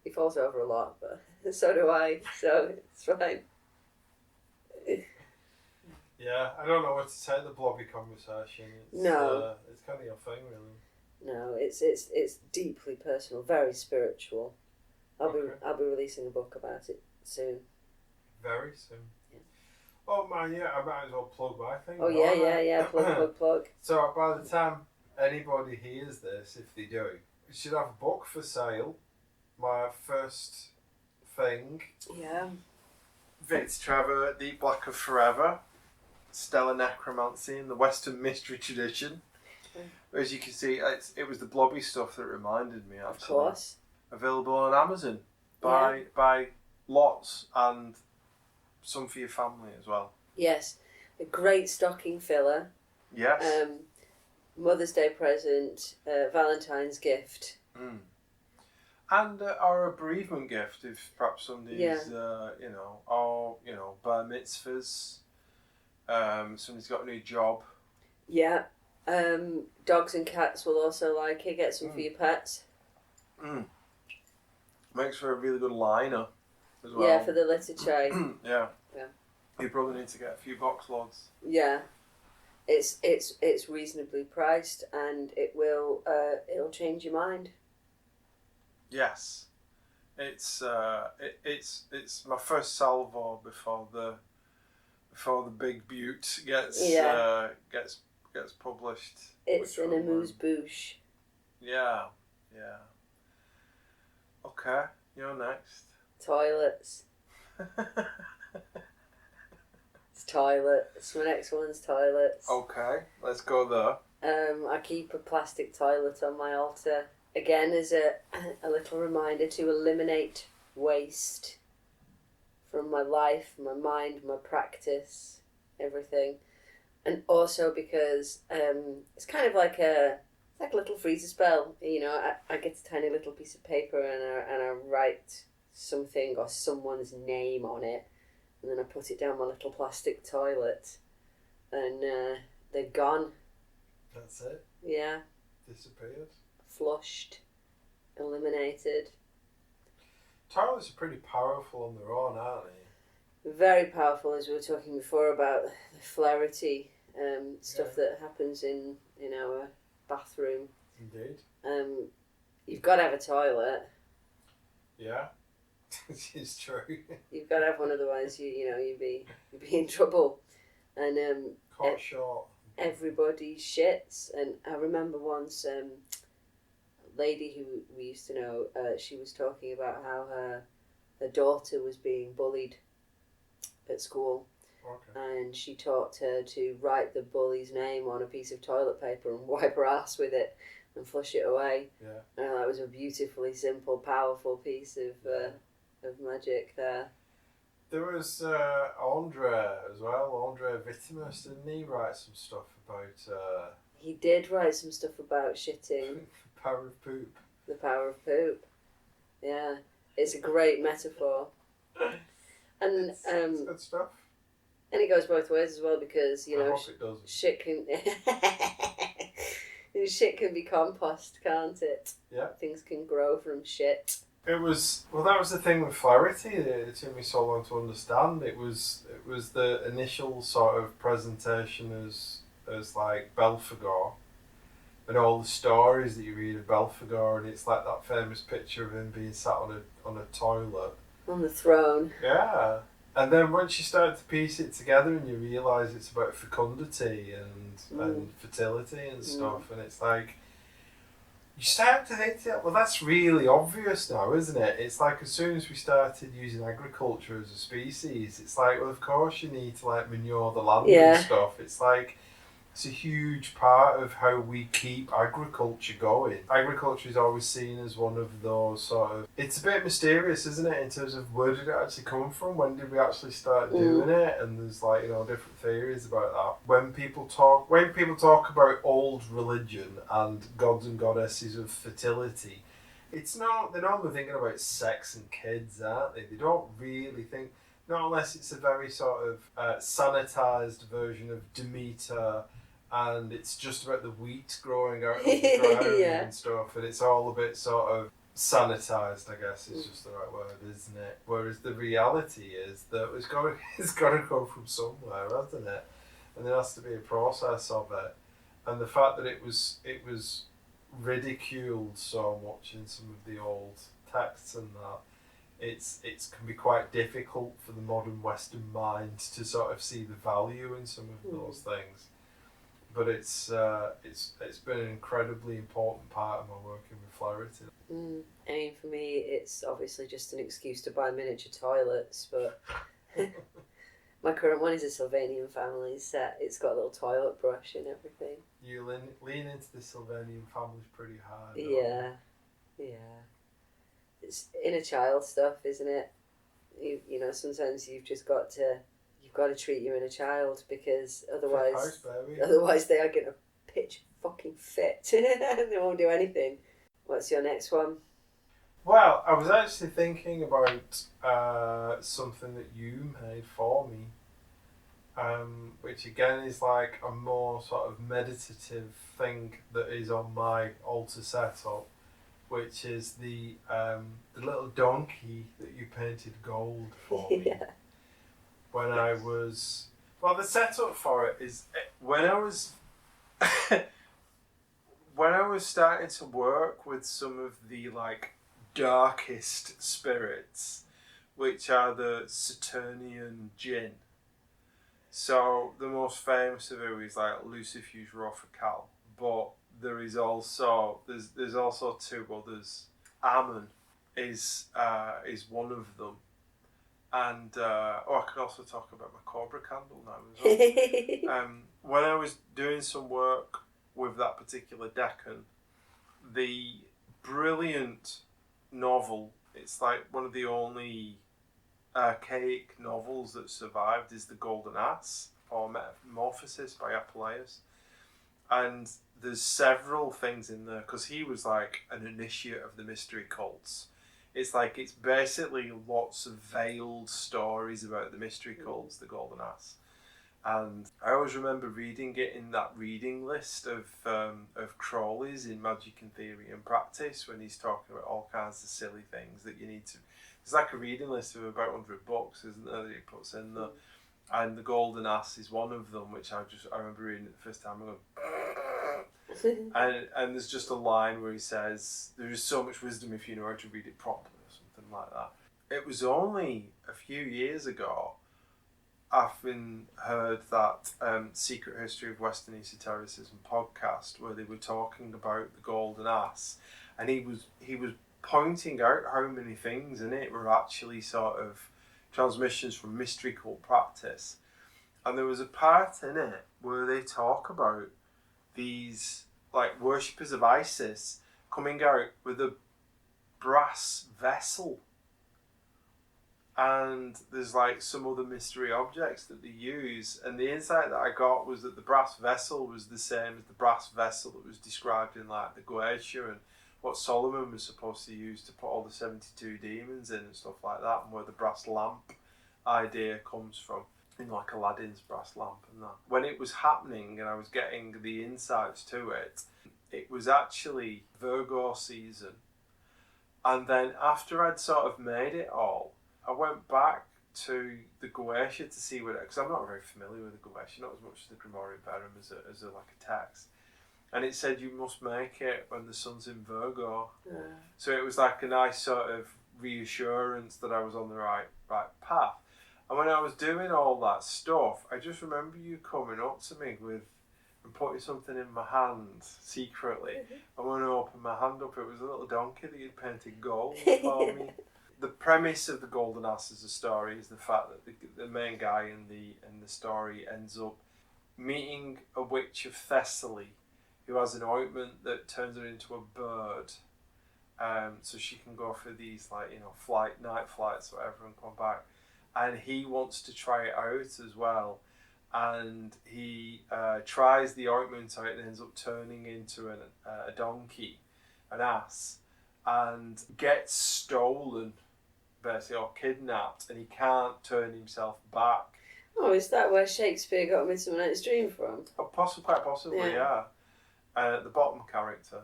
He falls over a lot, but so do I, so it's fine. Yeah, I don't know where to take the blobby conversation. It's kind of your thing, really. No, it's deeply personal, very spiritual. I'll be releasing a book about it soon. Very soon. Yeah. Oh man, yeah, I might as well plug my thing. Oh yeah, plug. So by the time anybody hears this, if they do, we should have a book for sale. My first thing. Yeah. Victor Trevor, Deep Black of Forever, Stellar Necromancy in the Western Mystery Tradition. Okay. As you can see, it was the blobby stuff that reminded me, actually. Of course. Available on Amazon by lots, and some for your family as well. Yes. A great stocking filler. Yes. Mother's Day present, Valentine's gift. Mm. And or a bereavement gift if perhaps somebody's, bar mitzvahs, somebody's got a new job. Yeah. Dogs and cats will also like it. Get some for your pets. Mm. Makes for a really good liner as well. Yeah, for the litter tray. Yeah. You probably need to get a few box loads. Yeah. It's reasonably priced, and it'll change your mind. Yes, it's my first salvo before the big butte gets published. It's an amuse-bouche. Yeah. Okay, you're next. Toilets. It's toilets. My next one's toilets. Okay, let's go there. I keep a plastic toilet on my altar. Again, as a little reminder to eliminate waste from my life, my mind, my practice, everything. And also because it's kind of like a little freezer spell. You know, I get a tiny little piece of paper and I write something or someone's name on it, and then I put it down my little plastic toilet, and they're gone. That's it? Yeah. Disappeared? Flushed. Eliminated. Toilets are pretty powerful on their own, aren't they? Very powerful, as we were talking before about the flarity stuff that happens in our bathroom. Indeed. You've got to have a toilet. Yeah. It's true. You've got to have one, otherwise you'd be in trouble. And caught short. Everybody shits. And I remember once a lady who we used to know, she was talking about how her daughter was being bullied at school. Okay. And she taught her to write the bully's name on a piece of toilet paper and wipe her ass with it and flush it away. Yeah. And that was a beautifully simple, powerful piece of magic there. There was Andre as well, Andre Vitimus, didn't he write some stuff about... He did write some stuff about shitting. The power of poop. The power of poop. Yeah. It's a great metaphor. And it's good stuff. And it goes both ways as well, because, I hope it doesn't. shit can... shit can be compost, can't it? Yeah. Things can grow from shit. That was the thing with Flaherty. It took me so long to understand. It was the initial sort of presentation as like Belphegor, and all the stories that you read of Belphegor, and it's like that famous picture of him being sat on a toilet on the throne. Yeah, and then once you start to piece it together and you realise it's about fecundity and fertility and stuff, and it's like, you start to think, well, that's really obvious now, isn't it? It's like as soon as we started using agriculture as a species, it's like, well, of course you need to like manure the land and stuff. It's like, It's a huge part of how we keep agriculture going. Agriculture is always seen as one of those sort of... It's a bit mysterious, isn't it, in terms of where did it actually come from? When did we actually start doing it? And there's like, different theories about that. When people talk about old religion and gods and goddesses of fertility, they're normally thinking about sex and kids, aren't they? They don't really think... Not unless it's a very sort of sanitised version of Demeter, and it's just about the wheat growing out of the ground and stuff, and it's all a bit sort of sanitised, I guess is just the right word, isn't it? Whereas the reality is that it's got to come from somewhere, hasn't it? And there has to be a process of it. And the fact that it was ridiculed so much in some of the old texts and that, it can be quite difficult for the modern Western mind to sort of see the value in some of those things. But it's been an incredibly important part of my working with Flaherty. I mean, for me, it's obviously just an excuse to buy miniature toilets, but my current one is a Sylvanian family set. It's got a little toilet brush and everything. You lean into the Sylvanian families pretty hard. Yeah. It's inner child stuff, isn't it? You know, sometimes you've got to treat your inner child, because otherwise they are going to pitch fucking fit and they won't do anything. What's your next one? Well, I was actually thinking about something that you made for me, which again is like a more sort of meditative thing that is on my altar setup, which is the little donkey that you painted gold for me. When I was... Well, the setup for it is when I was... when I was starting to work with some of the like darkest spirits, which are the Saturnian jinn. So the most famous of who is like Lucifuge Rofacal, but there is also there's also two others. Ammon is one of them. And I can also talk about my Cobra candle now as well. When I was doing some work with that particular Deccan, the brilliant novel, it's like one of the only archaic novels that survived, is The Golden Ass, or Metamorphosis by Apuleius. And there's several things in there, because he was like an initiate of the mystery cults. It's basically lots of veiled stories about the mystery cults, the Golden Ass. And I always remember reading it in that reading list of Crowley's in Magic and Theory and Practice, when he's talking about all kinds of silly things that you need to... There's like a reading list of about 100 books, isn't there, that he puts in there. And the Golden Ass is one of them, which I remember reading it the first time. And there's just a line where he says, there is so much wisdom if you know how to read it properly, or something like that. It was only a few years ago I've heard that Secret History of Western Esotericism podcast, where they were talking about the Golden Ass, and he was pointing out how many things in it were actually sort of transmissions from mystery cult practice. And there was a part in it where they talk about these like worshippers of Isis coming out with a brass vessel, and there's like some other mystery objects that they use, and the insight that I got was that the brass vessel was the same as the brass vessel that was described in like the Goetia, and what Solomon was supposed to use to put all the 72 demons in and stuff like that, and where the brass lamp idea comes from, in like Aladdin's brass lamp and that. When it was happening and I was getting the insights to it, it was actually Virgo season. And then after I'd sort of made it all, I went back to the Goetia to see what it, because I'm not very familiar with the Goetia, not as much as the Grimorian Verum as a like a text. And it said you must make it when the sun's in Virgo. Yeah. So it was like a nice sort of reassurance that I was on the right path. And when I was doing all that stuff, I just remember you coming up to me and putting something in my hand secretly. Mm-hmm. And when I opened my hand up, it was a little donkey that you'd painted gold for me. The premise of the Golden Ass as a story is the fact that the main guy in the story ends up meeting a witch of Thessaly who has an ointment that turns her into a bird, so she can go for these night flights or whatever and come back, and he wants to try it out as well, and he tries the ointment out and ends up turning into a donkey, an ass, and gets stolen basically or kidnapped, and he can't turn himself back. Oh, is that where Shakespeare got Midsummer Night's Dream from? Oh, quite possibly, yeah. The bottom character.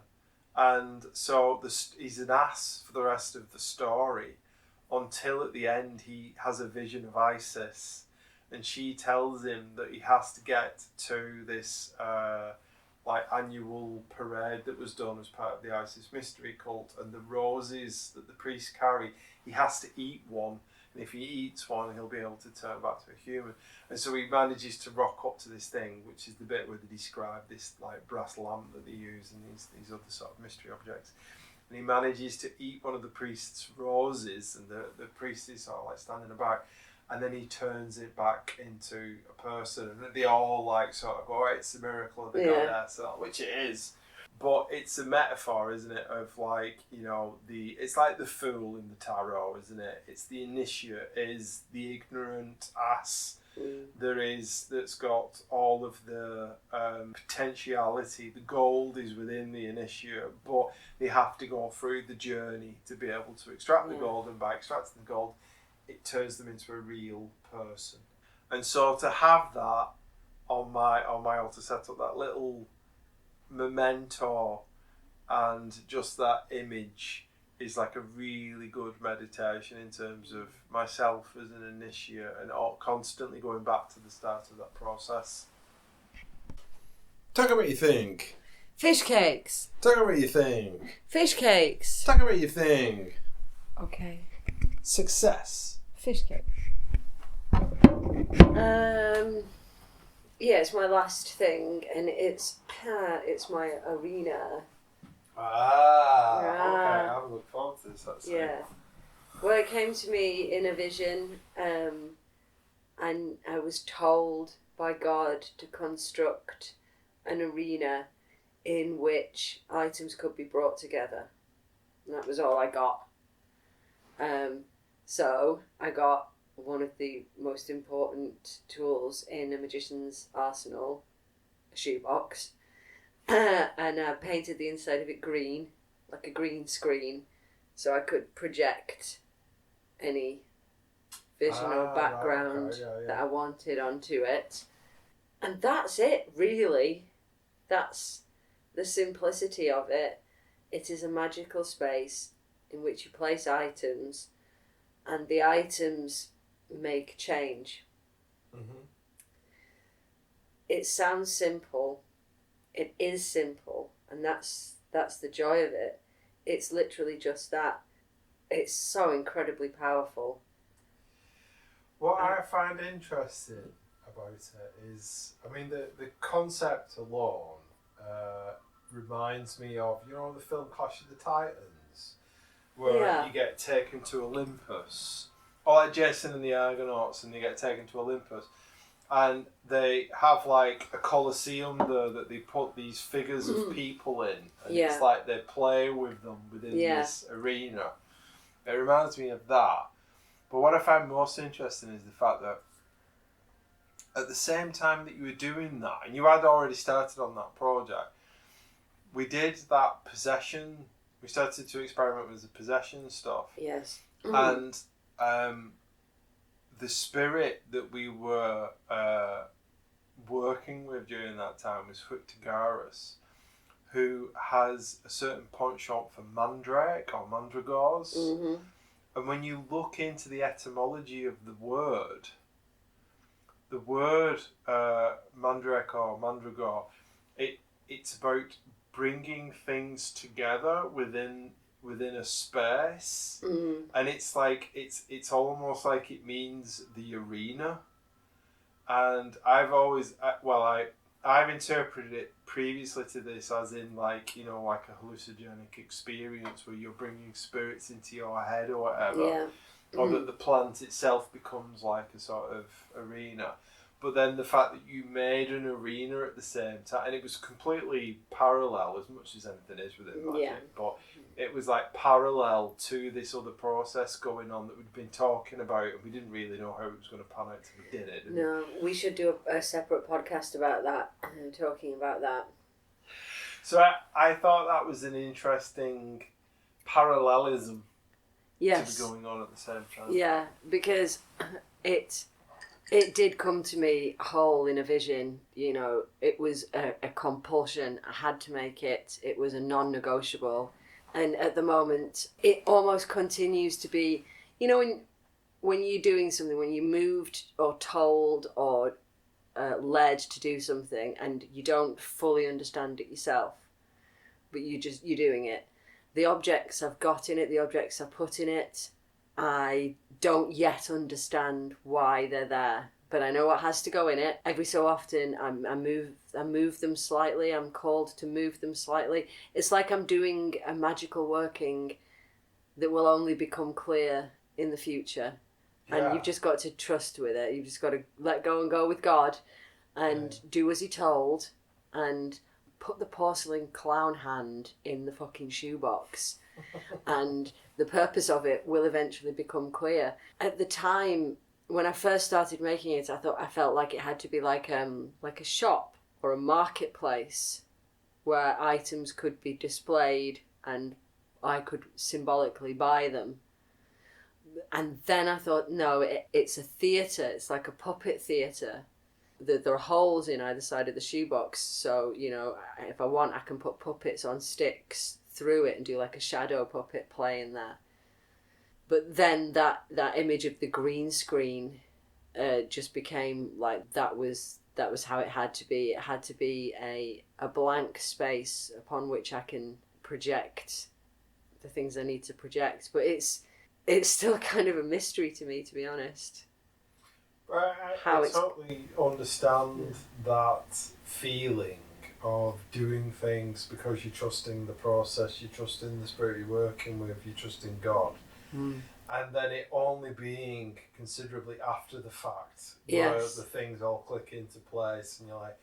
And so he's an ass for the rest of the story until at the end he has a vision of Isis, and she tells him that he has to get to this annual parade that was done as part of the Isis mystery cult, and the roses that the priests carry, he has to eat one. And if he eats one, he'll be able to turn back to a human. And so he manages to rock up to this thing, which is the bit where they describe this brass lamp that they use and these other sort of mystery objects. And he manages to eat one of the priest's roses, and the priest is sort of standing about, and then he turns it back into a person, and they all sort of go, oh, it's a miracle of the goddess, which it is. But it's a metaphor, isn't it, of it's like the fool in the tarot, isn't it? It's the initiate is the ignorant ass that's got all of the potentiality. The gold is within the initiate, but they have to go through the journey to be able to extract the gold, and by extracting the gold, it turns them into a real person. And so to have that on my altar set up, that little memento and just that image is like a really good meditation in terms of myself as an initiate and constantly going back to the start of that process. Talk about what you think. Fish cakes. Talk about what you think. Fish cakes. Talk about what you think. Okay. Success. Fish cake. Yeah, it's my last thing, and it's my arena. Okay, I would look forward to this, actually. Yeah. Well, it came to me in a vision, and I was told by God to construct an arena in which items could be brought together. And that was all I got. So I got one of the most important tools in a magician's arsenal, a shoebox, and I painted the inside of it green, like a green screen, so I could project any vision or background that I wanted onto it. And that's it, really. That's the simplicity of it. It is a magical space in which you place items, and the items make change. Mm-hmm. It sounds simple. It is simple, and that's the joy of it. It's literally just that. It's so incredibly powerful. What I find interesting about it is, I mean, the concept alone reminds me of, the film Clash of the Titans, where you get taken to Olympus, or like Jason and the Argonauts, and they get taken to Olympus, and they have a coliseum there that they put these figures of people in, and it's like they play with them within this arena. It reminds me of that. But what I find most interesting is the fact that at the same time that you were doing that, and you had already started on that project, we did that possession. We started to experiment with the possession stuff. Yes. And the spirit that we were working with during that time was Huctigarus, who has a certain penchant for mandrake or mandragores. Mm-hmm. And when you look into the etymology of the word mandrake or mandragore, it's about bringing things together within a space, and it's it's almost like it means the arena. And I've interpreted it previously to this as in like a hallucinogenic experience where you're bringing spirits into your head or whatever, or that the plant itself becomes like a sort of arena. But then the fact that you made an arena at the same time, and it was completely parallel as much as anything is within magic, but it was like parallel to this other process going on that we'd been talking about, and we didn't really know how it was going to pan out till we did it. No, we should do a separate podcast about that, talking about that. So I thought that was an interesting parallelism to be going on at the same time. Yeah, because it did come to me whole in a vision. You know, it was a compulsion. I had to make it. It was a non-negotiable. And at the moment, it almost continues to be, you know, when you're doing something, when you're moved or told or led to do something and you don't fully understand it yourself, but you're doing it. The objects I've got in it, the objects I put in it, I don't yet understand why they're there, but I know what has to go in it. Every so often I move them slightly. I'm called to move them slightly. It's like I'm doing a magical working that will only become clear in the future. And you've just got to trust with it. You've just got to let go and go with God and do as he told and put the porcelain clown hand in the fucking shoebox. And the purpose of it will eventually become clear. At the time, when I first started making it, I felt like it had to be like a shop or a marketplace where items could be displayed and I could symbolically buy them. And then I thought, no, it's a theatre. It's like a puppet theatre. There are holes in either side of the shoebox, so, you know, if I want, I can put puppets on sticks through it and do like a shadow puppet play in there. But then that image of the green screen just became like that was how it had to be. It had to be a blank space upon which I can project the things I need to project. But it's still kind of a mystery to me, to be honest. I totally understand that feeling of doing things because you're trusting the process, you're trusting the spirit you're working with, you're trusting God. And then it only being considerably after the fact where the things all click into place and you're like,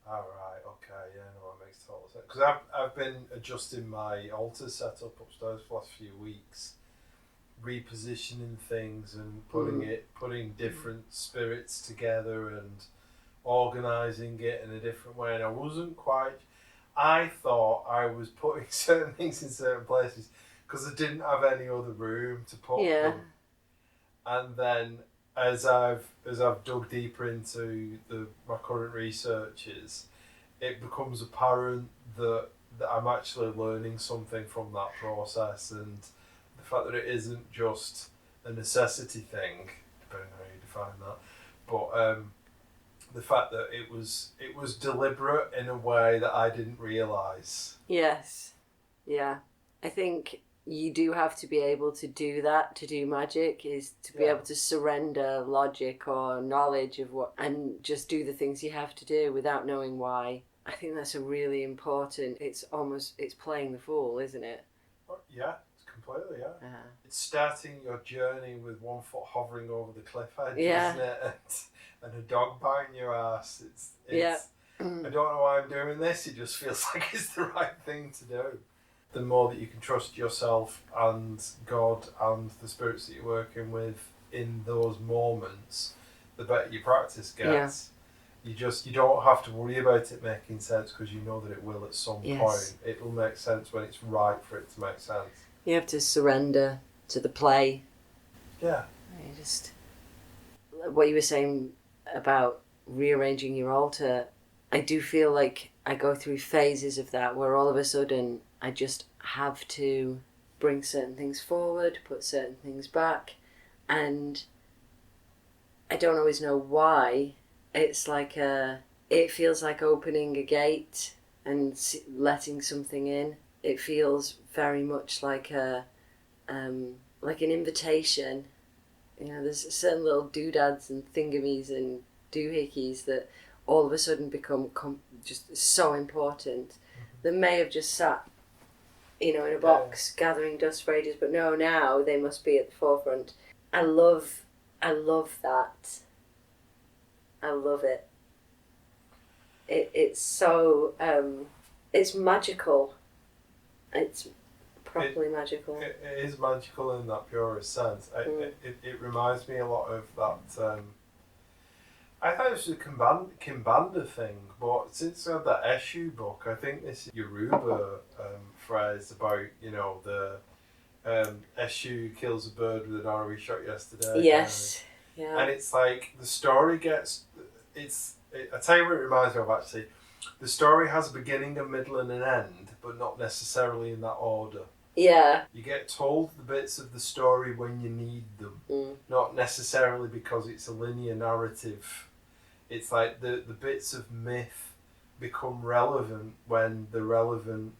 all right, okay, yeah, no, it makes total sense. Because I've been adjusting my altar setup upstairs for the last few weeks, repositioning things and putting different spirits together and organising it in a different way. And I thought I was putting certain things in certain places because I didn't have any other room to put them. And then as I've dug deeper into my current researches, it becomes apparent that I'm actually learning something from that process, and the fact that it isn't just a necessity thing, depending on how you define that, but the fact that it was deliberate in a way that I didn't realise. Yes. Yeah. I think you do have to be able to do that, to do magic, is to be able to surrender logic or knowledge of what, and just do the things you have to do without knowing why. I think that's a really important, it's playing the fool, isn't it? Yeah, completely, yeah. It's starting your journey with one foot hovering over the cliff edge, isn't it? And a dog biting your ass. I don't know why I'm doing this, it just feels like it's the right thing to do. The more that you can trust yourself and God and the spirits that you're working with in those moments, the better your practice gets. You don't have to worry about it making sense because you know that it will at some point. It will make sense when it's right for it to make sense. You have to surrender to the play. Yeah. What you were saying about rearranging your altar, I do feel like I go through phases of that where all of a sudden I just have to bring certain things forward, put certain things back, and I don't always know why. It's like it feels like opening a gate and letting something in. It feels very much like an invitation. You know, there's certain little doodads and thingamies and doohickeys that all of a sudden become just so important. That may have just sat, in a box gathering dust for ages, but no, now they must be at the forefront. I love that. I love it. It's so it's magical. It's properly magical. It is magical in that purest sense. It reminds me a lot of that. I thought it was a Kimbanda thing, but since I had that Eshu book, I think this Yoruba phrase about, you know, the Eshu kills a bird with an arrow he shot yesterday. Yes. Yeah. And it's like the story gets. I tell you what it reminds me of actually. The story has a beginning, a middle, and an end, but not necessarily in that order. Yeah. You get told the bits of the story when you need them, not necessarily because it's a linear narrative. It's like the bits of myth become relevant when they're relevant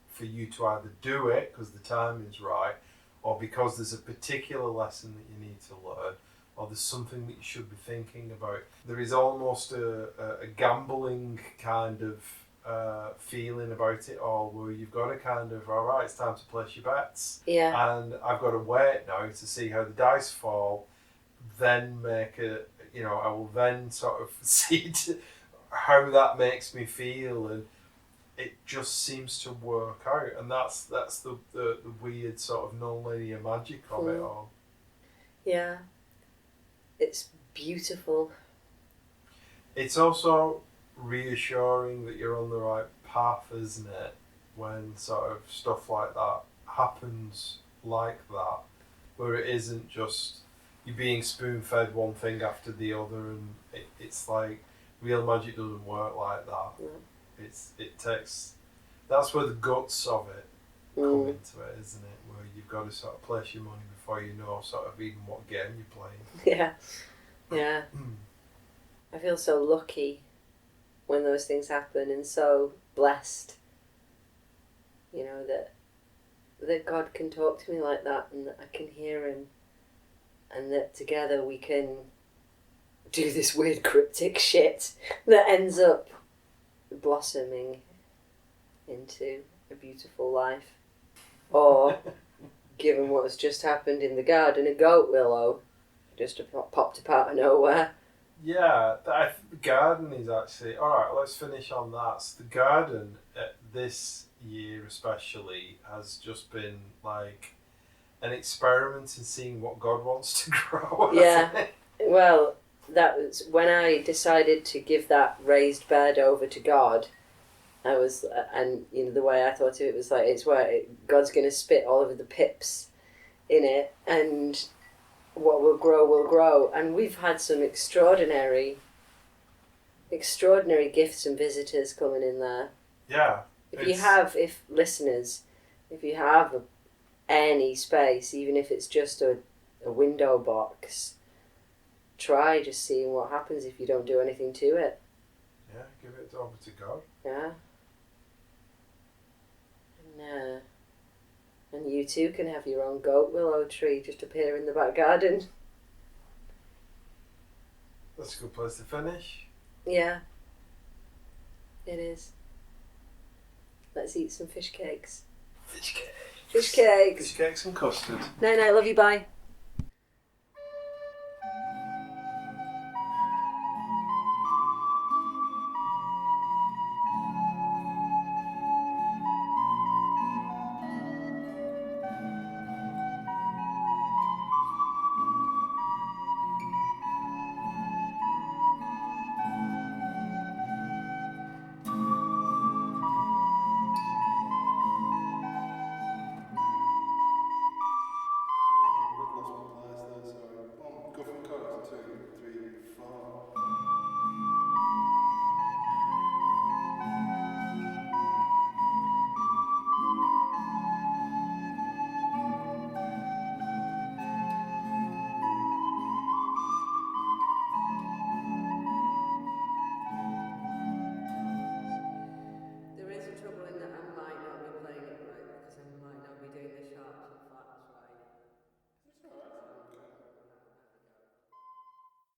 for you to either do it because the timing's right, or because there's a particular lesson that you need to learn, or there's something that you should be thinking about. There is almost a gambling kind of feeling about it all, where you've got to kind of, all right, it's time to place your bets. Yeah. And I've got to wait now to see how the dice fall, then I will then sort of see how that makes me feel, and it just seems to work out. And that's the weird sort of non-linear magic of it all. Yeah. It's beautiful. It's also reassuring that you're on the right path, isn't it? When sort of stuff like that happens like that, where it isn't just you being spoon-fed one thing after the other, and it's like real magic doesn't work like that. No. It takes, that's where the guts of it come into it, isn't it? Where you've got to sort of place your money before you know sort of even what game you're playing. Yeah. Yeah. I feel so lucky when those things happen, and so blessed, you know, that God can talk to me like that, and that I can hear him, and that together we can do this weird cryptic shit that ends up blossoming into a beautiful life. Or, given what's just happened in the garden, a goat willow just popped up out of nowhere. Yeah, the garden is actually... Alright, let's finish on that. So the garden, this year especially, has just been like an experiment in seeing what God wants to grow. Yeah, well, that was when I decided to give that raised bed over to God. I was, and you know, the way I thought of it was like, it's where God's going to spit all over the pips in it, and what will grow. And we've had some extraordinary gifts and visitors coming in there. Yeah. If you have any space, even if it's just a window box, try just seeing what happens if you don't do anything to it. Yeah, give it over to God. Yeah. And you too can have your own goat willow tree just appear in the back garden. That's a good place to finish. Yeah. It is. Let's eat some fish cakes. Fish cakes. Fish cakes. Fish cakes and custard. Night night, love you, bye.